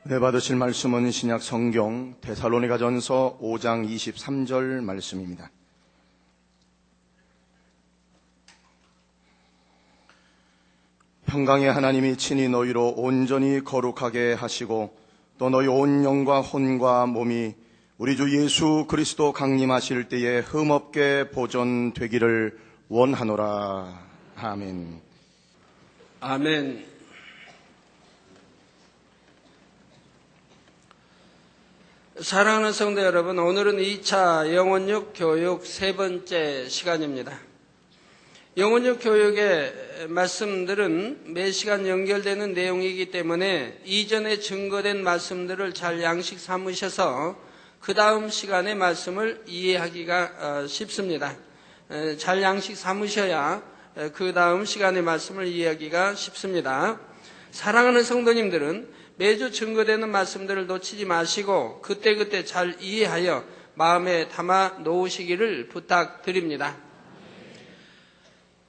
네, 받으실 말씀은 신약 성경 데살로니가전서 5장 23절 말씀입니다. 평강의 하나님이 친히 너희로 온전히 거룩하게 하시고 또 너희 온 영과 혼과 몸이 우리 주 예수 그리스도 강림하실 때에 흠없게 보존되기를 원하노라. 아멘. 아멘. 사랑하는 성도 여러분, 오늘은 2차 영혼육 교육 세 번째 시간입니다. 영혼육 교육의 말씀들은 매 시간 연결되는 내용이기 때문에 이전에 증거된 말씀들을 잘 양식 삼으셔서 그 다음 시간의 말씀을 이해하기가 쉽습니다. 잘 양식 삼으셔야 그 다음 시간의 말씀을 이해하기가 쉽습니다. 사랑하는 성도님들은 매주 증거되는 말씀들을 놓치지 마시고 그때그때 잘 이해하여 마음에 담아 놓으시기를 부탁드립니다.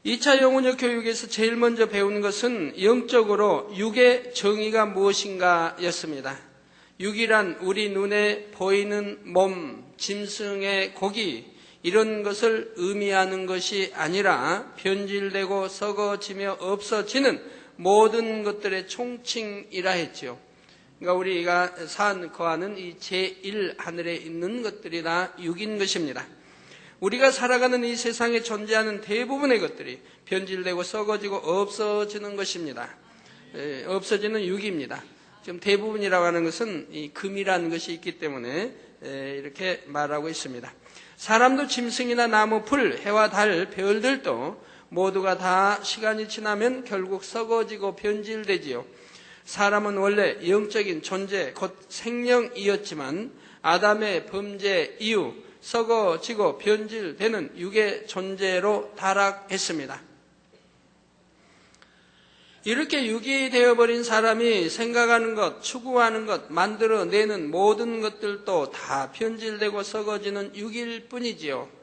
2차 영혼육 교육에서 제일 먼저 배운 것은 영적으로 육의 정의가 무엇인가 였습니다. 육이란 우리 눈에 보이는 몸, 짐승의 고기 이런 것을 의미하는 것이 아니라 변질되고 썩어지며 없어지는 모든 것들의 총칭이라 했지요. 그러니까 우리가 거하는 이 제1 하늘에 있는 것들이 다 육인 것입니다. 우리가 살아가는 이 세상에 존재하는 대부분의 것들이 변질되고 썩어지고 없어지는 것입니다. 없어지는 육입니다. 지금 대부분이라고 하는 것은 이 금이라는 것이 있기 때문에 이렇게 말하고 있습니다. 사람도 짐승이나 나무, 풀, 해와 달, 별들도 모두가 다 시간이 지나면 결국 썩어지고 변질되지요. 사람은 원래 영적인 존재, 곧 생명이었지만 아담의 범죄 이후 썩어지고 변질되는 육의 존재로 타락했습니다. 이렇게 육이 되어버린 사람이 생각하는 것, 추구하는 것, 만들어내는 모든 것들도 다 변질되고 썩어지는 육일 뿐이지요.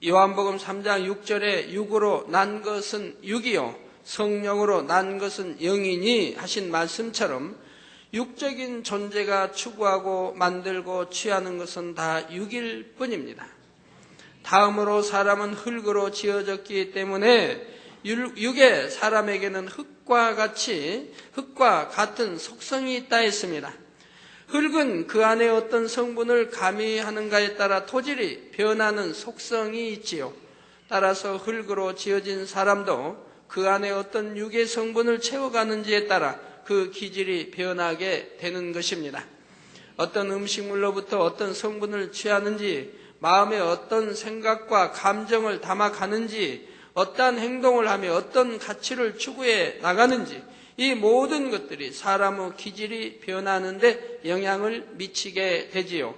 요한복음 3장 6절에 육으로 난 것은 육이요 성령으로 난 것은 영이니 하신 말씀처럼 육적인 존재가 추구하고 만들고 취하는 것은 다 육일 뿐입니다. 다음으로 사람은 흙으로 지어졌기 때문에 육에 사람에게는 흙과 같은 속성이 있다 했습니다. 흙은 그 안에 어떤 성분을 가미하는가에 따라 토질이 변하는 속성이 있지요. 따라서 흙으로 지어진 사람도 그 안에 어떤 육의 성분을 채워가는지에 따라 그 기질이 변하게 되는 것입니다. 어떤 음식물로부터 어떤 성분을 취하는지, 마음에 어떤 생각과 감정을 담아가는지, 어떠한 행동을 하며 어떤 가치를 추구해 나가는지, 이 모든 것들이 사람의 기질이 변하는데 영향을 미치게 되지요.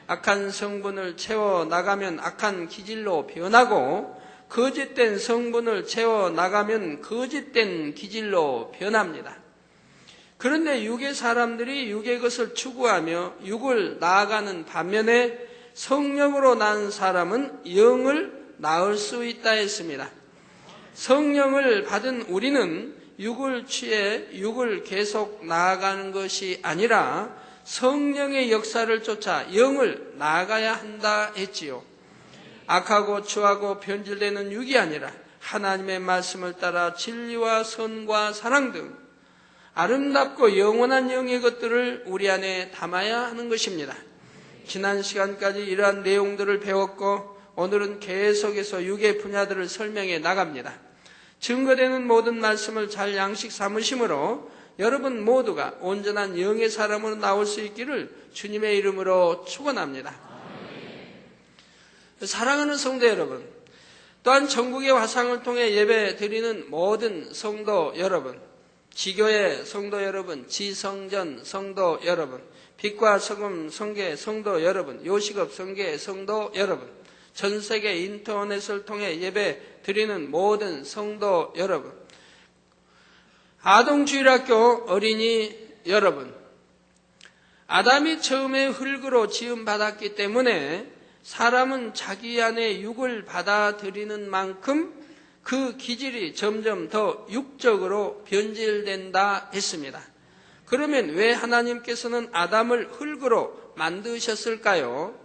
악한 성분을 채워나가면 악한 기질로 변하고 거짓된 성분을 채워나가면 거짓된 기질로 변합니다. 그런데 육의 사람들이 육의 것을 추구하며 육을 나아가는 반면에 성령으로 난 사람은 영을 낳을 수 있다 했습니다. 성령을 받은 우리는 육을 취해 육을 계속 나아가는 것이 아니라 성령의 역사를 쫓아 영을 나아가야 한다 했지요. 악하고 추하고 변질되는 육이 아니라 하나님의 말씀을 따라 진리와 선과 사랑 등 아름답고 영원한 영의 것들을 우리 안에 담아야 하는 것입니다. 지난 시간까지 이러한 내용들을 배웠고 오늘은 계속해서 육의 분야들을 설명해 나갑니다. 증거되는 모든 말씀을 잘 양식 삼으심으로 여러분 모두가 온전한 영의 사람으로 나올 수 있기를 주님의 이름으로 축원합니다. 사랑하는 성도 여러분, 또한 전국의 화상을 통해 예배 드리는 모든 성도 여러분, 지교의 성도 여러분, 지성전 성도 여러분, 빛과 소금 성계 성도 여러분, 요식업 성계 성도 여러분, 전 세계 인터넷을 통해 예배 드리는 모든 성도 여러분, 아동주일학교 어린이 여러분, 아담이 처음에 흙으로 지음받았기 때문에 사람은 자기 안에 육을 받아들이는 만큼 그 기질이 점점 더 육적으로 변질된다 했습니다. 그러면 왜 하나님께서는 아담을 흙으로 만드셨을까요?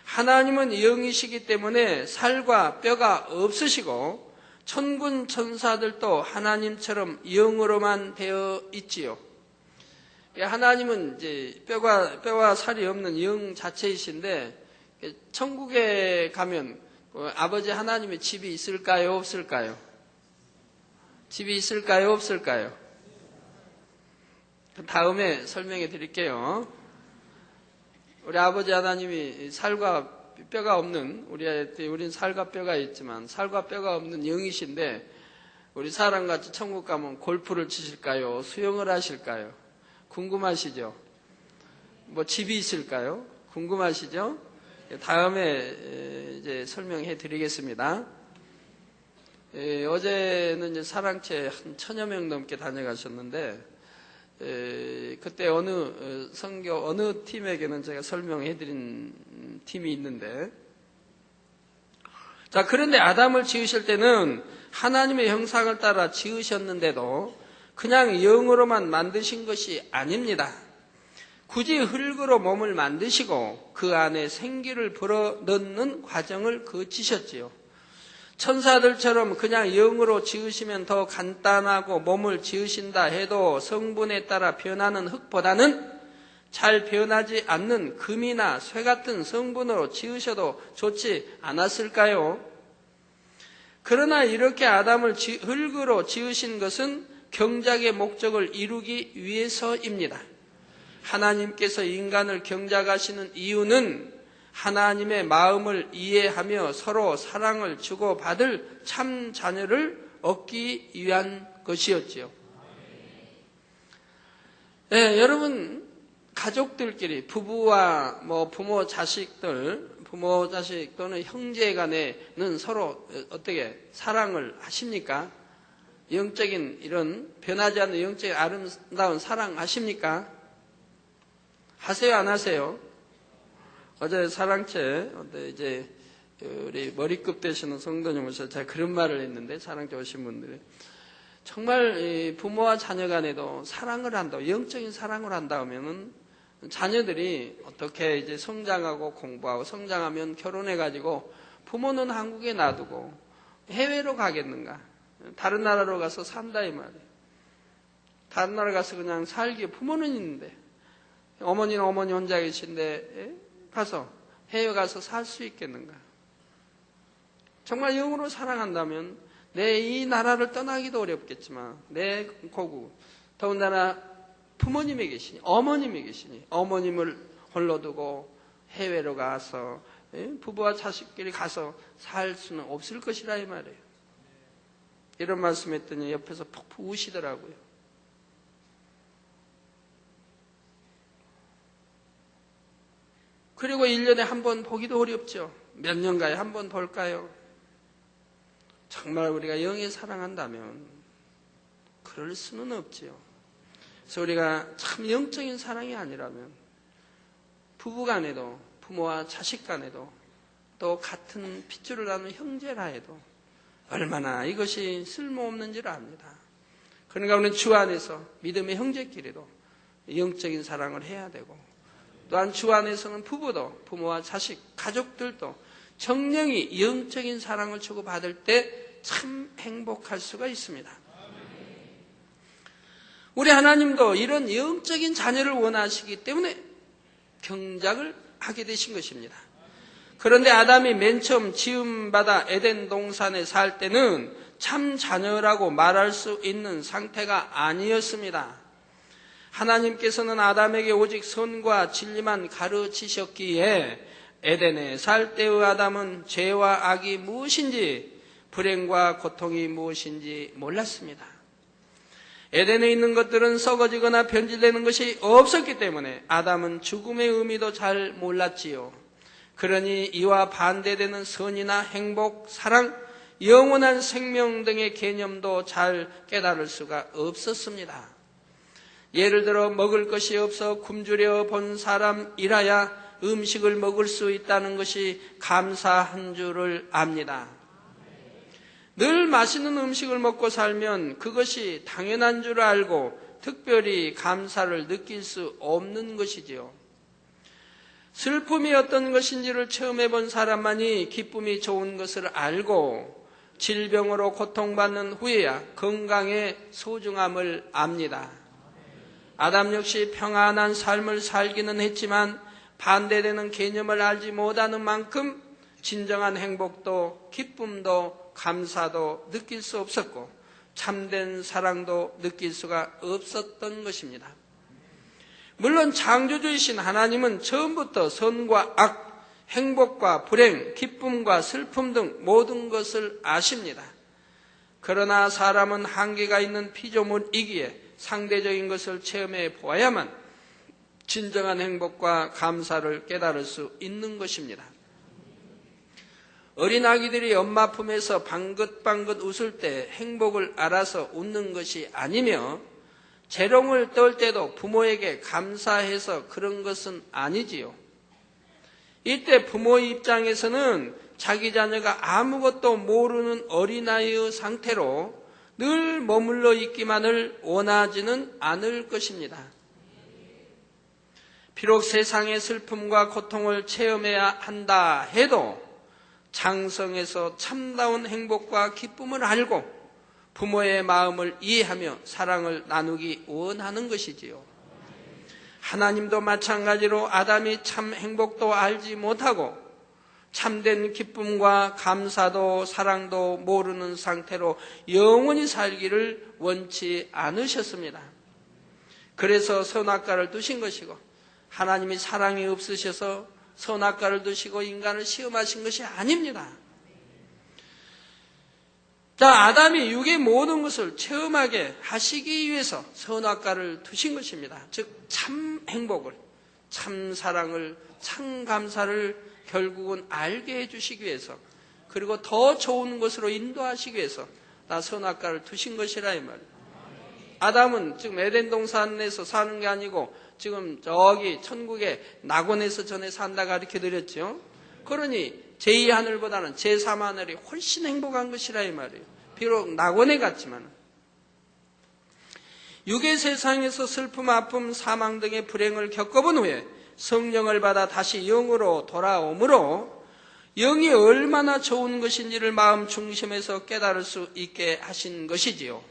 하나님은 영이시기 때문에 살과 뼈가 없으시고 천군 천사들도 하나님처럼 영으로만 되어 있지요. 하나님은 이제 뼈와 살이 없는 영 자체이신데 천국에 가면 아버지 하나님의 집이 있을까요? 없을까요? 집이 있을까요? 없을까요? 다음에 설명해 드릴게요. 우리 아버지 하나님이 살과 뼈가 없는, 우리는 살과 뼈가 있지만 살과 뼈가 없는 영이신데 우리 사람같이 천국 가면 골프를 치실까요? 수영을 하실까요? 궁금하시죠? 뭐 집이 있을까요? 궁금하시죠? 다음에 이제 설명해 드리겠습니다. 어제는 이제 사랑채 한 1000여 명 넘게 다녀가셨는데 그때 어느 팀에게는 제가 설명해 드린 팀이 있는데, 자, 그런데 아담을 지으실 때는 하나님의 형상을 따라 지으셨는데도 그냥 영으로만 만드신 것이 아닙니다. 굳이 흙으로 몸을 만드시고 그 안에 생기를 불어넣는 과정을 거치셨지요. 천사들처럼 그냥 영으로 지으시면 더 간단하고 몸을 지으신다 해도 성분에 따라 변하는 흙보다는 잘 변하지 않는 금이나 쇠 같은 성분으로 지으셔도 좋지 않았을까요? 그러나 이렇게 아담을 흙으로 지으신 것은 경작의 목적을 이루기 위해서입니다. 하나님께서 인간을 경작하시는 이유는 하나님의 마음을 이해하며 서로 사랑을 주고받을 참 자녀를 얻기 위한 것이었지요. 네, 여러분, 가족들끼리 부부와 부모 자식 또는 형제 간에는 서로 어떻게 사랑을 하십니까? 영적인 이런 변하지 않는 영적인 아름다운 사랑 하십니까? 하세요, 안 하세요? 어제 사랑채 이제 우리 머리급 되시는 성도님 오셔서 제가 그런 말을 했는데, 사랑채 오신 분들이 정말 부모와 자녀 간에도 사랑을 한다, 영적인 사랑을 한다 하면은 자녀들이 어떻게 이제 성장하고 공부하고 성장하면 결혼해가지고 부모는 한국에 놔두고 해외로 가겠는가? 다른 나라로 가서 산다 이 말이에요. 다른 나라 가서 그냥 살기에 부모는 있는데, 어머니는 어머니 혼자 계신데 가서 해외 가서 살 수 있겠는가? 정말 영으로 사랑한다면 내 이 나라를 떠나기도 어렵겠지만 내 고국, 더군다나 부모님이 계시니 어머님이 계시니 어머님을 홀로 두고 해외로 가서 부부와 자식끼리 가서 살 수는 없을 것이라 이 말이에요. 이런 말씀했더니 옆에서 푹푹 우시더라고요. 그리고 1년에 한 번 보기도 어렵죠. 몇 년가에 한 번 볼까요? 정말 우리가 영에 사랑한다면 그럴 수는 없지요. 그래서 우리가 참 영적인 사랑이 아니라면 부부 간에도, 부모와 자식 간에도, 또 같은 핏줄을 나눈 형제라 해도 얼마나 이것이 쓸모없는지를 압니다. 그러니까 우리는 주 안에서 믿음의 형제끼리도 영적인 사랑을 해야 되고, 또한 주 안에서는 부부도, 부모와 자식, 가족들도 정령이 영적인 사랑을 주고받을 때 참 행복할 수가 있습니다. 우리 하나님도 이런 영적인 자녀를 원하시기 때문에 경작을 하게 되신 것입니다. 그런데 아담이 맨 처음 지음받아 에덴 동산에 살 때는 참 자녀라고 말할 수 있는 상태가 아니었습니다. 하나님께서는 아담에게 오직 선과 진리만 가르치셨기에 에덴에 살 때의 아담은 죄와 악이 무엇인지, 불행과 고통이 무엇인지 몰랐습니다. 에덴에 있는 것들은 썩어지거나 변질되는 것이 없었기 때문에 아담은 죽음의 의미도 잘 몰랐지요. 그러니 이와 반대되는 선이나 행복, 사랑, 영원한 생명 등의 개념도 잘 깨달을 수가 없었습니다. 예를 들어 먹을 것이 없어 굶주려 본 사람이라야 음식을 먹을 수 있다는 것이 감사한 줄을 압니다. 늘 맛있는 음식을 먹고 살면 그것이 당연한 줄 알고 특별히 감사를 느낄 수 없는 것이지요. 슬픔이 어떤 것인지를 체험해 본 사람만이 기쁨이 좋은 것을 알고 질병으로 고통받는 후에야 건강의 소중함을 압니다. 아담 역시 평안한 삶을 살기는 했지만 반대되는 개념을 알지 못하는 만큼 진정한 행복도 기쁨도 감사도 느낄 수 없었고 참된 사랑도 느낄 수가 없었던 것입니다. 물론 창조주이신 하나님은 처음부터 선과 악, 행복과 불행, 기쁨과 슬픔 등 모든 것을 아십니다. 그러나 사람은 한계가 있는 피조물이기에 상대적인 것을 체험해 보아야만 진정한 행복과 감사를 깨달을 수 있는 것입니다. 어린아기들이 엄마 품에서 방긋방긋 웃을 때 행복을 알아서 웃는 것이 아니며 재롱을 떨 때도 부모에게 감사해서 그런 것은 아니지요. 이때 부모의 입장에서는 자기 자녀가 아무것도 모르는 어린아이의 상태로 늘 머물러 있기만을 원하지는 않을 것입니다. 비록 세상의 슬픔과 고통을 체험해야 한다 해도 장성에서 참다운 행복과 기쁨을 알고 부모의 마음을 이해하며 사랑을 나누기 원하는 것이지요. 하나님도 마찬가지로 아담이 참 행복도 알지 못하고 참된 기쁨과 감사도 사랑도 모르는 상태로 영원히 살기를 원치 않으셨습니다. 그래서 선악과를 두신 것이고 하나님이 사랑이 없으셔서 선악과를 두시고 인간을 시험하신 것이 아닙니다. 자, 아담이 육의 모든 것을 체험하게 하시기 위해서 선악과를 두신 것입니다. 즉 참 행복을, 참 사랑을, 참 감사를 결국은 알게 해주시기 위해서, 그리고 더 좋은 것으로 인도하시기 위해서 다 선악과를 두신 것이라 이 말이에요. 아담은 지금 에덴 동산에서 사는 게 아니고 지금 저기 천국의 낙원에서 전에 산다고 가르쳐 드렸죠. 그러니 제2하늘보다는 제3하늘이 훨씬 행복한 것이라 이 말이에요. 비록 낙원에 갔지만 육의 세상에서 슬픔, 아픔, 사망 등의 불행을 겪어본 후에 성령을 받아 다시 영으로 돌아오므로 영이 얼마나 좋은 것인지를 마음 중심에서 깨달을 수 있게 하신 것이지요.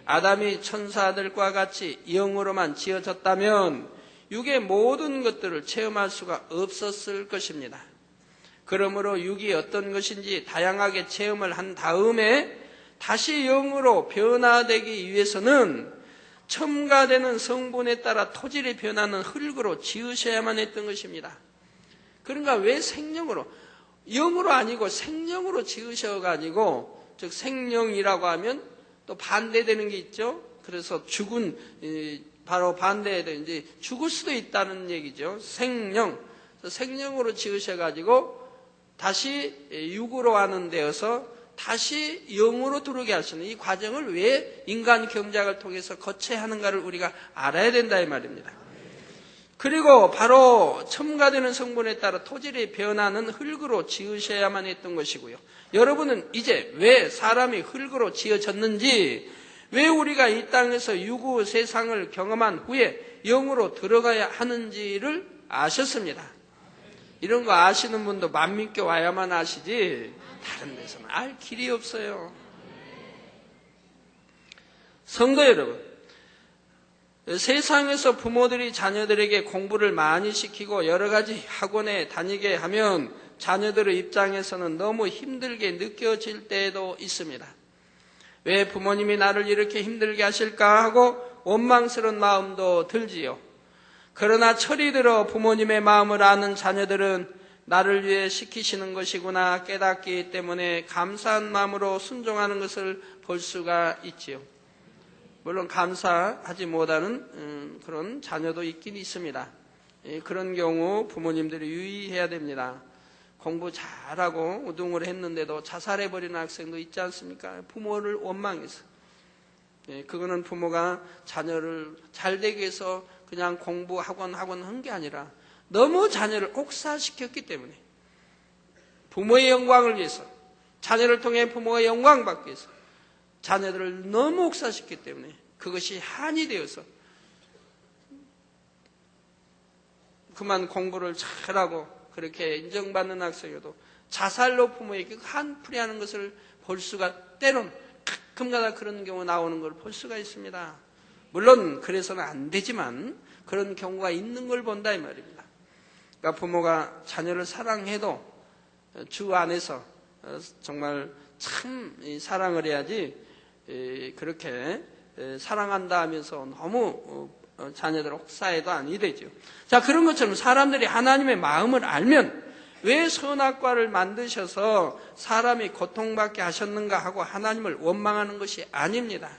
아담이 천사들과 같이 영으로만 지어졌다면 육의 모든 것들을 체험할 수가 없었을 것입니다. 그러므로 육이 어떤 것인지 다양하게 체험을 한 다음에 다시 영으로 변화되기 위해서는 첨가되는 성분에 따라 토질이 변하는 흙으로 지으셔야만 했던 것입니다. 그러니까 왜 생령으로, 영으로 아니고 생령으로 지으셔가지고, 즉 생령이라고 하면 또 반대되는 게 있죠. 그래서 죽은, 바로 반대에 이제 죽을 수도 있다는 얘기죠. 생령. 생령으로 지으셔가지고 다시 육으로 하는 데여서 다시 영으로 들어오게 하시는 이 과정을 왜 인간 경작을 통해서 거쳐야 하는가를 우리가 알아야 된다 이 말입니다. 그리고 바로 첨가되는 성분에 따라 토질이 변하는 흙으로 지으셔야만 했던 것이고요. 여러분은 이제 왜 사람이 흙으로 지어졌는지, 왜 우리가 이 땅에서 유구 세상을 경험한 후에 영으로 들어가야 하는지를 아셨습니다. 이런 거 아시는 분도 만민교 와야만 아시지 다른 데서는 알 길이 없어요. 성도 여러분, 세상에서 부모들이 자녀들에게 공부를 많이 시키고 여러 가지 학원에 다니게 하면 자녀들의 입장에서는 너무 힘들게 느껴질 때도 있습니다. 왜 부모님이 나를 이렇게 힘들게 하실까 하고 원망스러운 마음도 들지요. 그러나 철이 들어 부모님의 마음을 아는 자녀들은 나를 위해 시키시는 것이구나 깨닫기 때문에 감사한 마음으로 순종하는 것을 볼 수가 있지요. 물론 감사하지 못하는 그런 자녀도 있긴 있습니다. 그런 경우 부모님들이 유의해야 됩니다. 공부 잘하고 우등을 했는데도 자살해버리는 학생도 있지 않습니까? 부모를 원망해서. 그거는 부모가 자녀를 잘 되기 위해서 그냥 공부 학원 한 게 아니라 너무 자녀를 옥사시켰기 때문에 부모의 영광을 위해서, 자녀를 통해 부모가 영광받기 위해서 자녀들을 너무 옥사시켰기 때문에 그것이 한이 되어서 그만 공부를 잘하고 그렇게 인정받는 학생이어도 자살로 부모에게 한풀이하는 것을 볼 수가 때론 가끔가다 그런 경우 나오는 걸 볼 수가 있습니다. 물론 그래서는 안 되지만 그런 경우가 있는 걸 본다 이 말입니다. 그러니까 부모가 자녀를 사랑해도 주 안에서 정말 참 사랑을 해야지 그렇게 사랑한다 하면서 너무 자녀들을 혹사해도 아니 되죠. 자, 그런 것처럼 사람들이 하나님의 마음을 알면 왜 선악과를 만드셔서 사람이 고통받게 하셨는가 하고 하나님을 원망하는 것이 아닙니다.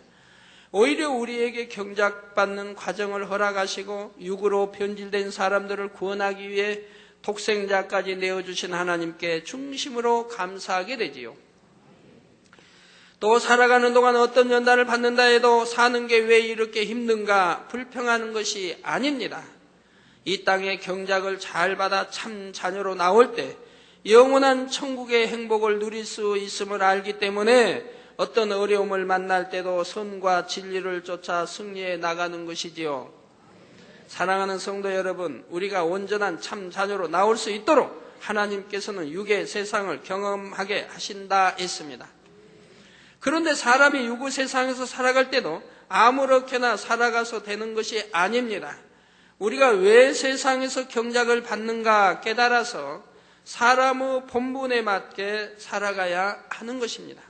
오히려 우리에게 경작받는 과정을 허락하시고 육으로 변질된 사람들을 구원하기 위해 독생자까지 내어주신 하나님께 중심으로 감사하게 되지요. 또 살아가는 동안 어떤 연단을 받는다 해도 사는 게 왜 이렇게 힘든가 불평하는 것이 아닙니다. 이 땅의 경작을 잘 받아 참 자녀로 나올 때 영원한 천국의 행복을 누릴 수 있음을 알기 때문에 어떤 어려움을 만날 때도 선과 진리를 쫓아 승리해 나가는 것이지요. 사랑하는 성도 여러분, 우리가 온전한 참 자녀로 나올 수 있도록 하나님께서는 육의 세상을 경험하게 하신다 했습니다. 그런데 사람이 육의 세상에서 살아갈 때도 아무렇게나 살아가서 되는 것이 아닙니다. 우리가 왜 세상에서 경작을 받는가 깨달아서 사람의 본분에 맞게 살아가야 하는 것입니다.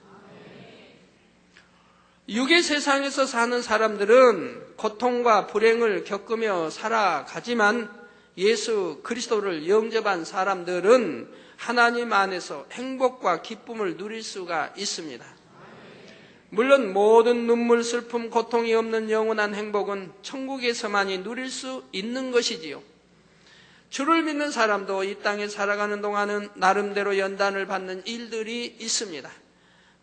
육의 세상에서 사는 사람들은 고통과 불행을 겪으며 살아가지만 예수 그리스도를 영접한 사람들은 하나님 안에서 행복과 기쁨을 누릴 수가 있습니다. 물론 모든 눈물, 슬픔, 고통이 없는 영원한 행복은 천국에서만이 누릴 수 있는 것이지요. 주를 믿는 사람도 이 땅에 살아가는 동안은 나름대로 연단을 받는 일들이 있습니다.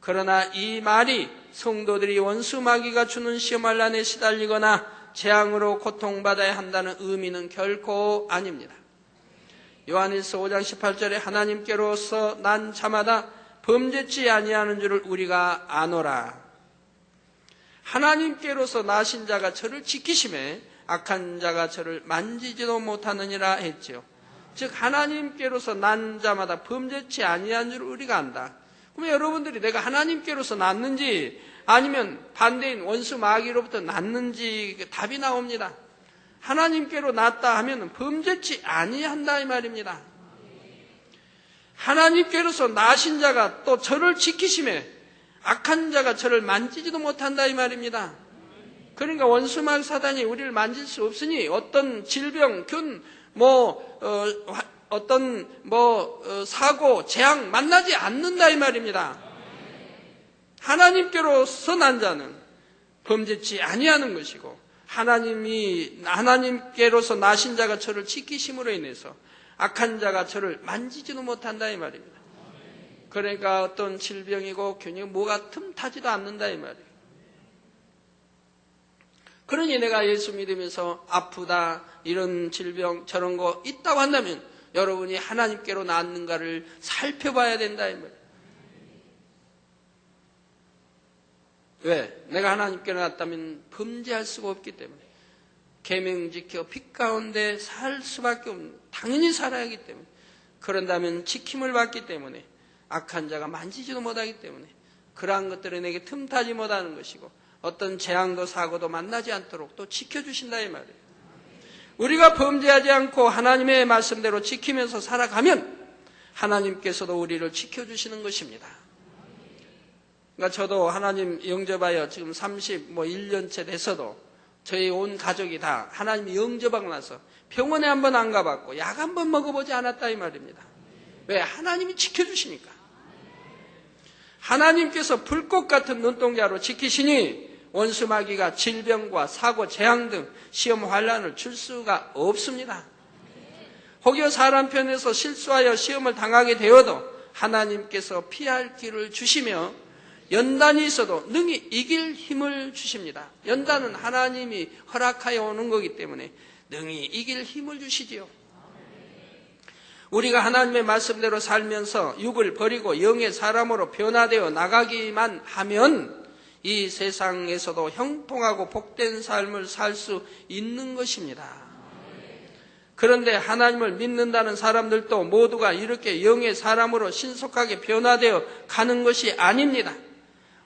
그러나 이 말이 성도들이 원수 마귀가 주는 시험환란에 시달리거나 재앙으로 고통받아야 한다는 의미는 결코 아닙니다. 요한일서 5장 18절에 하나님께로서 난 자마다 범죄치 아니하는 줄을 우리가 아노라. 하나님께로서 나신 자가 저를 지키심에 악한 자가 저를 만지지도 못하느니라 했죠. 즉 하나님께로서 난 자마다 범죄치 아니한 줄 우리가 안다. 그럼 여러분들이 내가 하나님께로서 났는지 아니면 반대인 원수 마귀로부터 났는지 답이 나옵니다. 하나님께로 났다 하면 범죄치 아니한다 이 말입니다. 하나님께로서 나신 자가 또 저를 지키심에 악한 자가 저를 만지지도 못한다 이 말입니다. 그러니까 원수 마귀 사단이 우리를 만질 수 없으니 어떤 질병, 균, 사고, 재앙 만나지 않는다 이 말입니다. 하나님께로서 난 자는 범죄치 아니하는 것이고 하나님께로서 나신 자가 저를 지키심으로 인해서 악한 자가 저를 만지지도 못한다 이 말입니다. 그러니까 어떤 질병이고 균이 뭐가 틈타지도 않는다 이 말이에요. 그러니 내가 예수 믿으면서 아프다 이런 질병 저런 거 있다고 한다면 여러분이 하나님께로 낳았는가를 살펴봐야 된다 이 말이에요. 왜? 내가 하나님께로 낳았다면 범죄할 수가 없기 때문에 계명 지켜 빛 가운데 살 수밖에 없는 당연히 살아야 하기 때문에 그런다면 지킴을 받기 때문에 악한 자가 만지지도 못하기 때문에 그러한 것들은 내게 틈타지 못하는 것이고 어떤 재앙도 사고도 만나지 않도록 또 지켜주신다 이 말이에요. 우리가 범죄하지 않고 하나님의 말씀대로 지키면서 살아가면 하나님께서도 우리를 지켜주시는 것입니다. 그러니까 저도 하나님 영접하여 지금 1년째 돼서도 저희 온 가족이 다 하나님 영접하고 나서 병원에 한 번 안 가봤고 약 한 번 먹어보지 않았다 이 말입니다. 왜? 하나님이 지켜주시니까. 하나님께서 불꽃 같은 눈동자로 지키시니 원수 마귀가 질병과 사고, 재앙 등 시험 환란을 줄 수가 없습니다. 혹여 사람 편에서 실수하여 시험을 당하게 되어도 하나님께서 피할 길을 주시며 연단이 있어도 능히 이길 힘을 주십니다. 연단은 하나님이 허락하여 오는 거기 때문에 능히 이길 힘을 주시지요. 우리가 하나님의 말씀대로 살면서 육을 버리고 영의 사람으로 변화되어 나가기만 하면 이 세상에서도 형통하고 복된 삶을 살 수 있는 것입니다. 그런데 하나님을 믿는다는 사람들도 모두가 이렇게 영의 사람으로 신속하게 변화되어 가는 것이 아닙니다.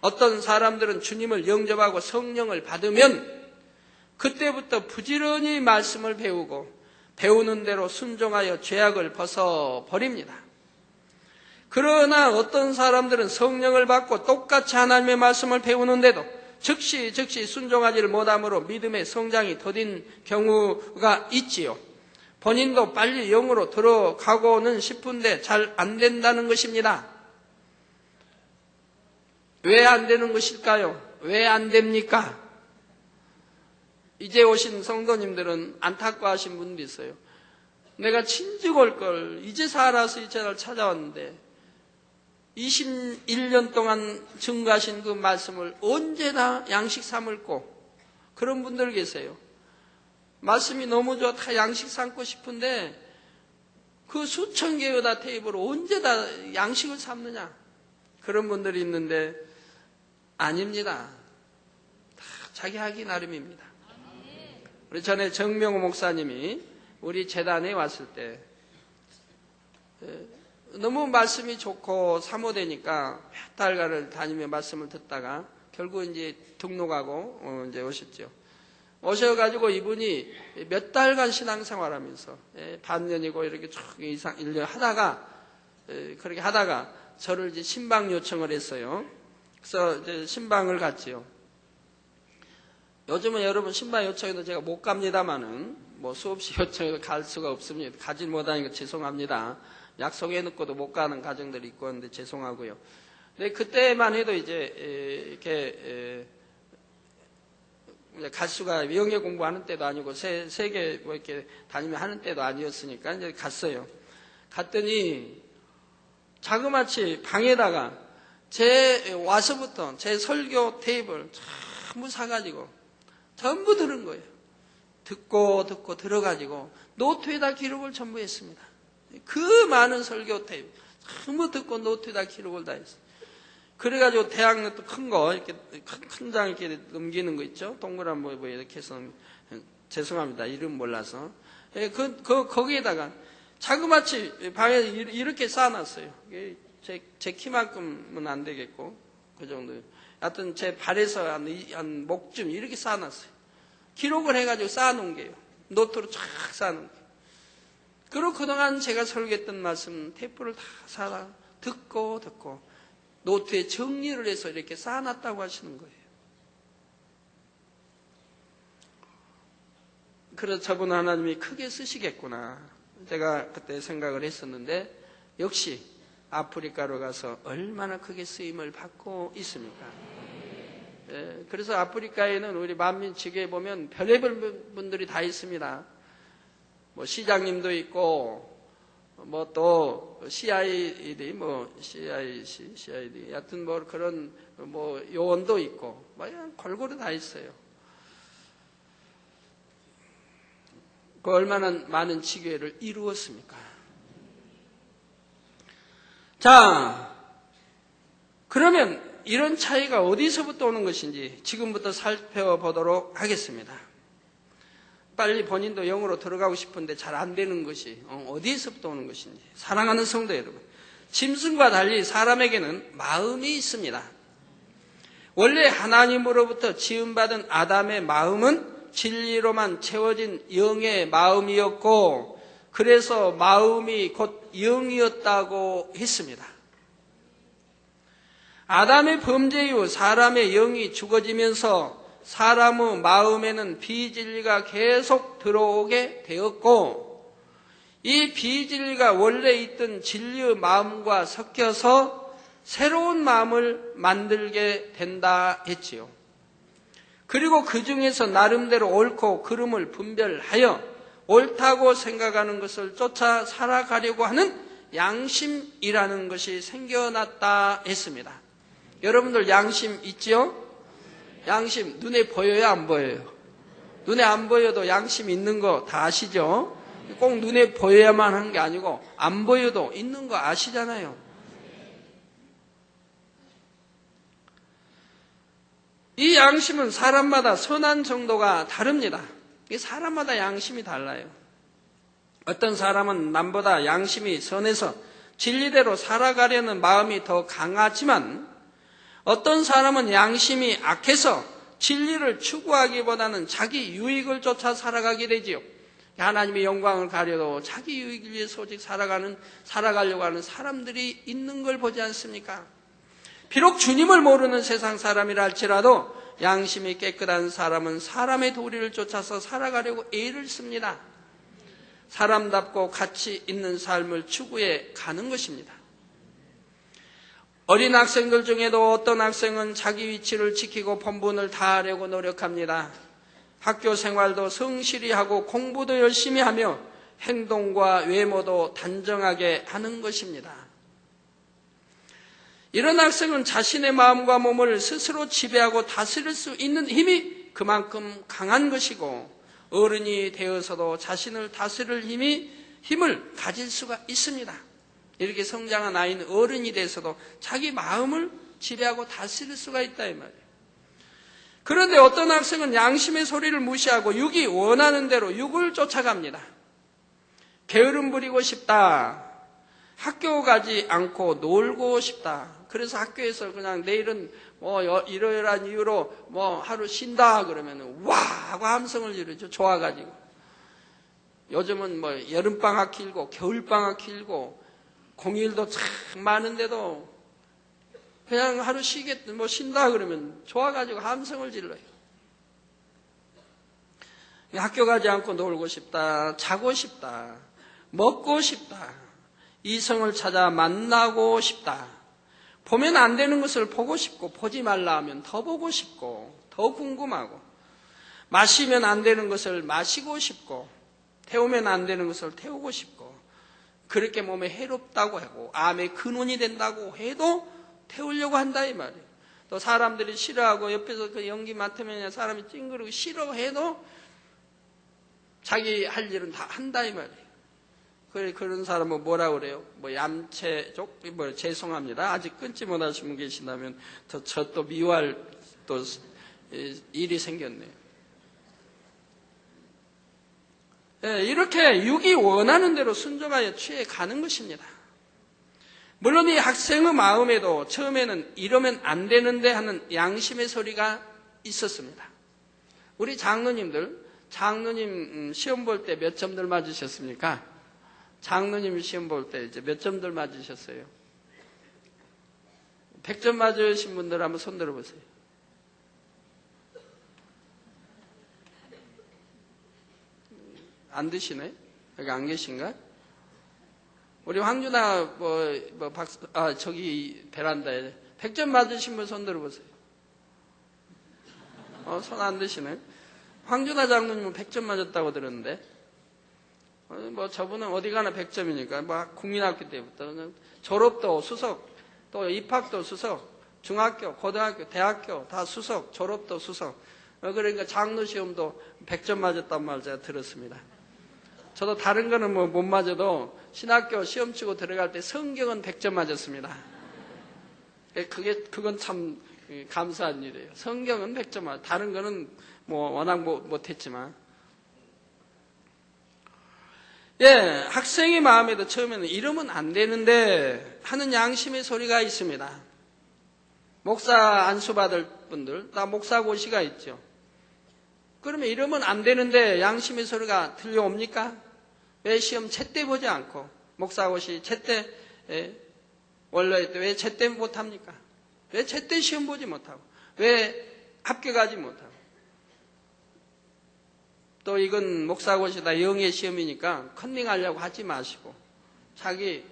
어떤 사람들은 주님을 영접하고 성령을 받으면 그때부터 부지런히 말씀을 배우고 배우는 대로 순종하여 죄악을 벗어버립니다. 그러나 어떤 사람들은 성령을 받고 똑같이 하나님의 말씀을 배우는데도 즉시 순종하지를 못함으로 믿음의 성장이 더딘 경우가 있지요. 본인도 빨리 영으로 들어가고는 싶은데 잘 안 된다는 것입니다. 왜 안 되는 것일까요? 왜 안 됩니까? 이제 오신 성도님들은 안타까워하신 분도 있어요. 내가 진즉 올 걸 이제서 알아서 이 채널 찾아왔는데 21년 동안 증거하신 그 말씀을 언제 다 양식 삼을꼬. 그런 분들 계세요. 말씀이 너무 좋아 다 양식 삼고 싶은데 그 수천 개의 다 테이블을 언제 다 양식을 삼느냐. 그런 분들이 있는데 아닙니다. 다 자기 하기 나름입니다. 우리 전에 정명호 목사님이 우리 재단에 왔을 때 너무 말씀이 좋고 사모되니까 몇 달간을 다니며 말씀을 듣다가 결국 이제 등록하고 이제 오셨죠. 오셔가지고 이분이 몇 달간 신앙생활하면서 반년이고 이렇게 쭉 이상 1년 하다가 그렇게 하다가 저를 이제 신방 요청을 했어요. 그래서 이제 신방을 갔지요. 요즘은 여러분 신방 요청해도 제가 못 갑니다만은 뭐 수없이 요청해도 갈 수가 없습니다. 가지 못하니까 죄송합니다. 약속해 놓고도 못 가는 가정들이 있고 하는데 죄송하고요. 근데 그때만 해도 이제 이렇게 갈 수가 영예 공부하는 때도 아니고 세계 뭐 이렇게 다니며 하는 때도 아니었으니까 이제 갔어요. 갔더니 자그마치 방에다가 와서부터 제 설교 테이블 전부 사가지고 전부 들은 거예요. 듣고 들어가지고 노트에다 기록을 전부 했습니다. 그 많은 설교 테이프 전부 듣고 노트에다 기록을 다 했어요. 그래가지고 대학노트 큰 거 이렇게 큰 장 이렇게 넘기는 거 있죠. 동그란 뭐 이렇게 해서 죄송합니다. 이름 몰라서 거기에다가 자그마치 방에 이렇게 쌓아놨어요. 제 키만큼은 안 되겠고 그 정도. 하여튼 제 발에서 한 목쯤 이렇게 쌓아놨어요. 기록을 해가지고 쌓아놓은 게요. 노트로 쫙 쌓아놓은 게. 그리고 그동안 제가 설교했던 말씀 테이프를 다 사다 듣고 노트에 정리를 해서 이렇게 쌓아놨다고 하시는 거예요. 그래서 저분 하나님이 크게 쓰시겠구나. 제가 그때 생각을 했었는데 역시 아프리카로 가서 얼마나 크게 쓰임을 받고 있습니까? 그래서 아프리카에는 우리 만민지교에 보면 별의별 분들이 다 있습니다. 뭐 시장님도 있고 뭐 또 CID 하여튼 뭐 그런 뭐 요원도 있고 뭐 골고루 다 있어요. 그 얼마나 많은 지교회를 이루었습니까? 자, 그러면 이런 차이가 어디서부터 오는 것인지 지금부터 살펴보도록 하겠습니다. 빨리 본인도 영으로 들어가고 싶은데 잘 안 되는 것이 어디에서부터 오는 것인지. 사랑하는 성도 여러분, 짐승과 달리 사람에게는 마음이 있습니다. 원래 하나님으로부터 지음받은 아담의 마음은 진리로만 채워진 영의 마음이었고 그래서 마음이 곧 영이었다고 했습니다. 아담의 범죄 이후 사람의 영이 죽어지면서 사람의 마음에는 비진리가 계속 들어오게 되었고 이 비진리가 원래 있던 진리의 마음과 섞여서 새로운 마음을 만들게 된다 했지요. 그리고 그 중에서 나름대로 옳고 그름을 분별하여 옳다고 생각하는 것을 쫓아 살아가려고 하는 양심이라는 것이 생겨났다 했습니다. 여러분들 양심 있지요? 양심 눈에 보여요, 안 보여요? 눈에 안 보여도 양심 있는 거 다 아시죠? 꼭 눈에 보여야만 하는 게 아니고 안 보여도 있는 거 아시잖아요. 이 양심은 사람마다 선한 정도가 다릅니다. 이 사람마다 양심이 달라요. 어떤 사람은 남보다 양심이 선해서 진리대로 살아가려는 마음이 더 강하지만 어떤 사람은 양심이 악해서 진리를 추구하기보다는 자기 유익을 쫓아 살아가게 되지요. 하나님의 영광을 가려도 자기 유익을 위해서 오직 살아가려고 하는 사람들이 있는 걸 보지 않습니까? 비록 주님을 모르는 세상 사람이라 할지라도 양심이 깨끗한 사람은 사람의 도리를 쫓아서 살아가려고 애를 씁니다. 사람답고 가치 있는 삶을 추구해 가는 것입니다. 어린 학생들 중에도 어떤 학생은 자기 위치를 지키고 본분을 다하려고 노력합니다. 학교 생활도 성실히 하고 공부도 열심히 하며 행동과 외모도 단정하게 하는 것입니다. 이런 학생은 자신의 마음과 몸을 스스로 지배하고 다스릴 수 있는 힘이 그만큼 강한 것이고 어른이 되어서도 자신을 다스릴 힘을 가질 수가 있습니다. 이렇게 성장한 아이는 어른이 돼서도 자기 마음을 지배하고 다스릴 수가 있다 이 말이에요. 그런데 어떤 학생은 양심의 소리를 무시하고 육이 원하는 대로 육을 쫓아갑니다. 게으름 부리고 싶다. 학교 가지 않고 놀고 싶다. 그래서 학교에서 그냥 내일은 이러이러한 이유로 하루 쉰다 그러면 와 하고 함성을 지르죠. 좋아가지고. 요즘은 여름방학 길고 겨울방학 길고 공휴일도 참 많은데도 그냥 하루 쉰다 그러면 좋아가지고 함성을 질러요. 학교 가지 않고 놀고 싶다, 자고 싶다, 먹고 싶다, 이성을 찾아 만나고 싶다. 보면 안 되는 것을 보고 싶고 보지 말라 하면 더 보고 싶고 더 궁금하고 마시면 안 되는 것을 마시고 싶고 태우면 안 되는 것을 태우고 싶고 그렇게 몸에 해롭다고 하고 암의 근원이 된다고 해도 태우려고 한다 이 말이에요. 또 사람들이 싫어하고 옆에서 그 연기 맡으면 사람이 찡그리고 싫어해도 자기 할 일은 다 한다 이 말이에요. 그런 사람은 뭐라 그래요? 얌체족? 죄송합니다. 아직 끊지 못하신 분 계신다면 저 또 미워할 또 일이 생겼네요. 네, 이렇게 육이 원하는 대로 순종하여 취해 가는 것입니다. 물론 이 학생의 마음에도 처음에는 이러면 안 되는데 하는 양심의 소리가 있었습니다. 우리 장로님 시험 볼 때 몇 점들 맞으셨습니까? 장로님 시험 볼 때 이제 몇 점들 맞으셨어요? 100점 맞으신 분들 한번 손 들어보세요. 안 드시네? 여기 안 계신가? 우리 황준아, 저기 베란다에 100점 맞으신 분 손 들어보세요. 손 안 드시네? 황준아 장로님은 100점 맞았다고 들었는데, 저분은 어디 가나 100점이니까, 국민학교 때부터 졸업도 수석, 또 입학도 수석, 중학교, 고등학교, 대학교 다 수석, 졸업도 수석. 그러니까 장로 시험도 100점 맞았단 말 제가 들었습니다. 저도 다른 거는 못 맞아도 신학교 시험 치고 들어갈 때 성경은 100점 맞았습니다. 그건 참 감사한 일이에요. 성경은 100점 맞았어요. 다른 거는 워낙 못했지만. 학생의 마음에도 처음에는 이러면 안 되는데 하는 양심의 소리가 있습니다. 목사 안수 받을 분들, 다 목사고시가 있죠. 그러면 이러면 안 되는데 양심의 소리가 들려옵니까? 왜 시험 제때 보지 않고 목사고시 제때 원래 왜 제때 못합니까? 왜 제때 시험 보지 못하고 왜 합격하지 못하고 또 이건 목사고시다 영의 시험이니까 컨닝하려고 하지 마시고 자기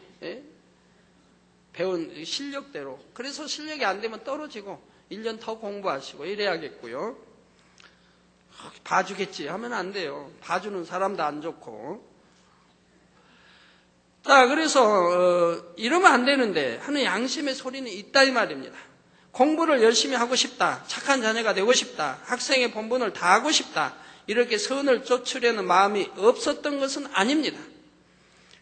배운 실력대로 그래서 실력이 안 되면 떨어지고 1년 더 공부하시고 이래야겠고요. 봐주겠지 하면 안 돼요. 봐주는 사람도 안 좋고. 자, 그래서 이러면 안 되는데 하는 양심의 소리는 있다 이 말입니다. 공부를 열심히 하고 싶다. 착한 자녀가 되고 싶다. 학생의 본분을 다하고 싶다. 이렇게 선을 쫓으려는 마음이 없었던 것은 아닙니다.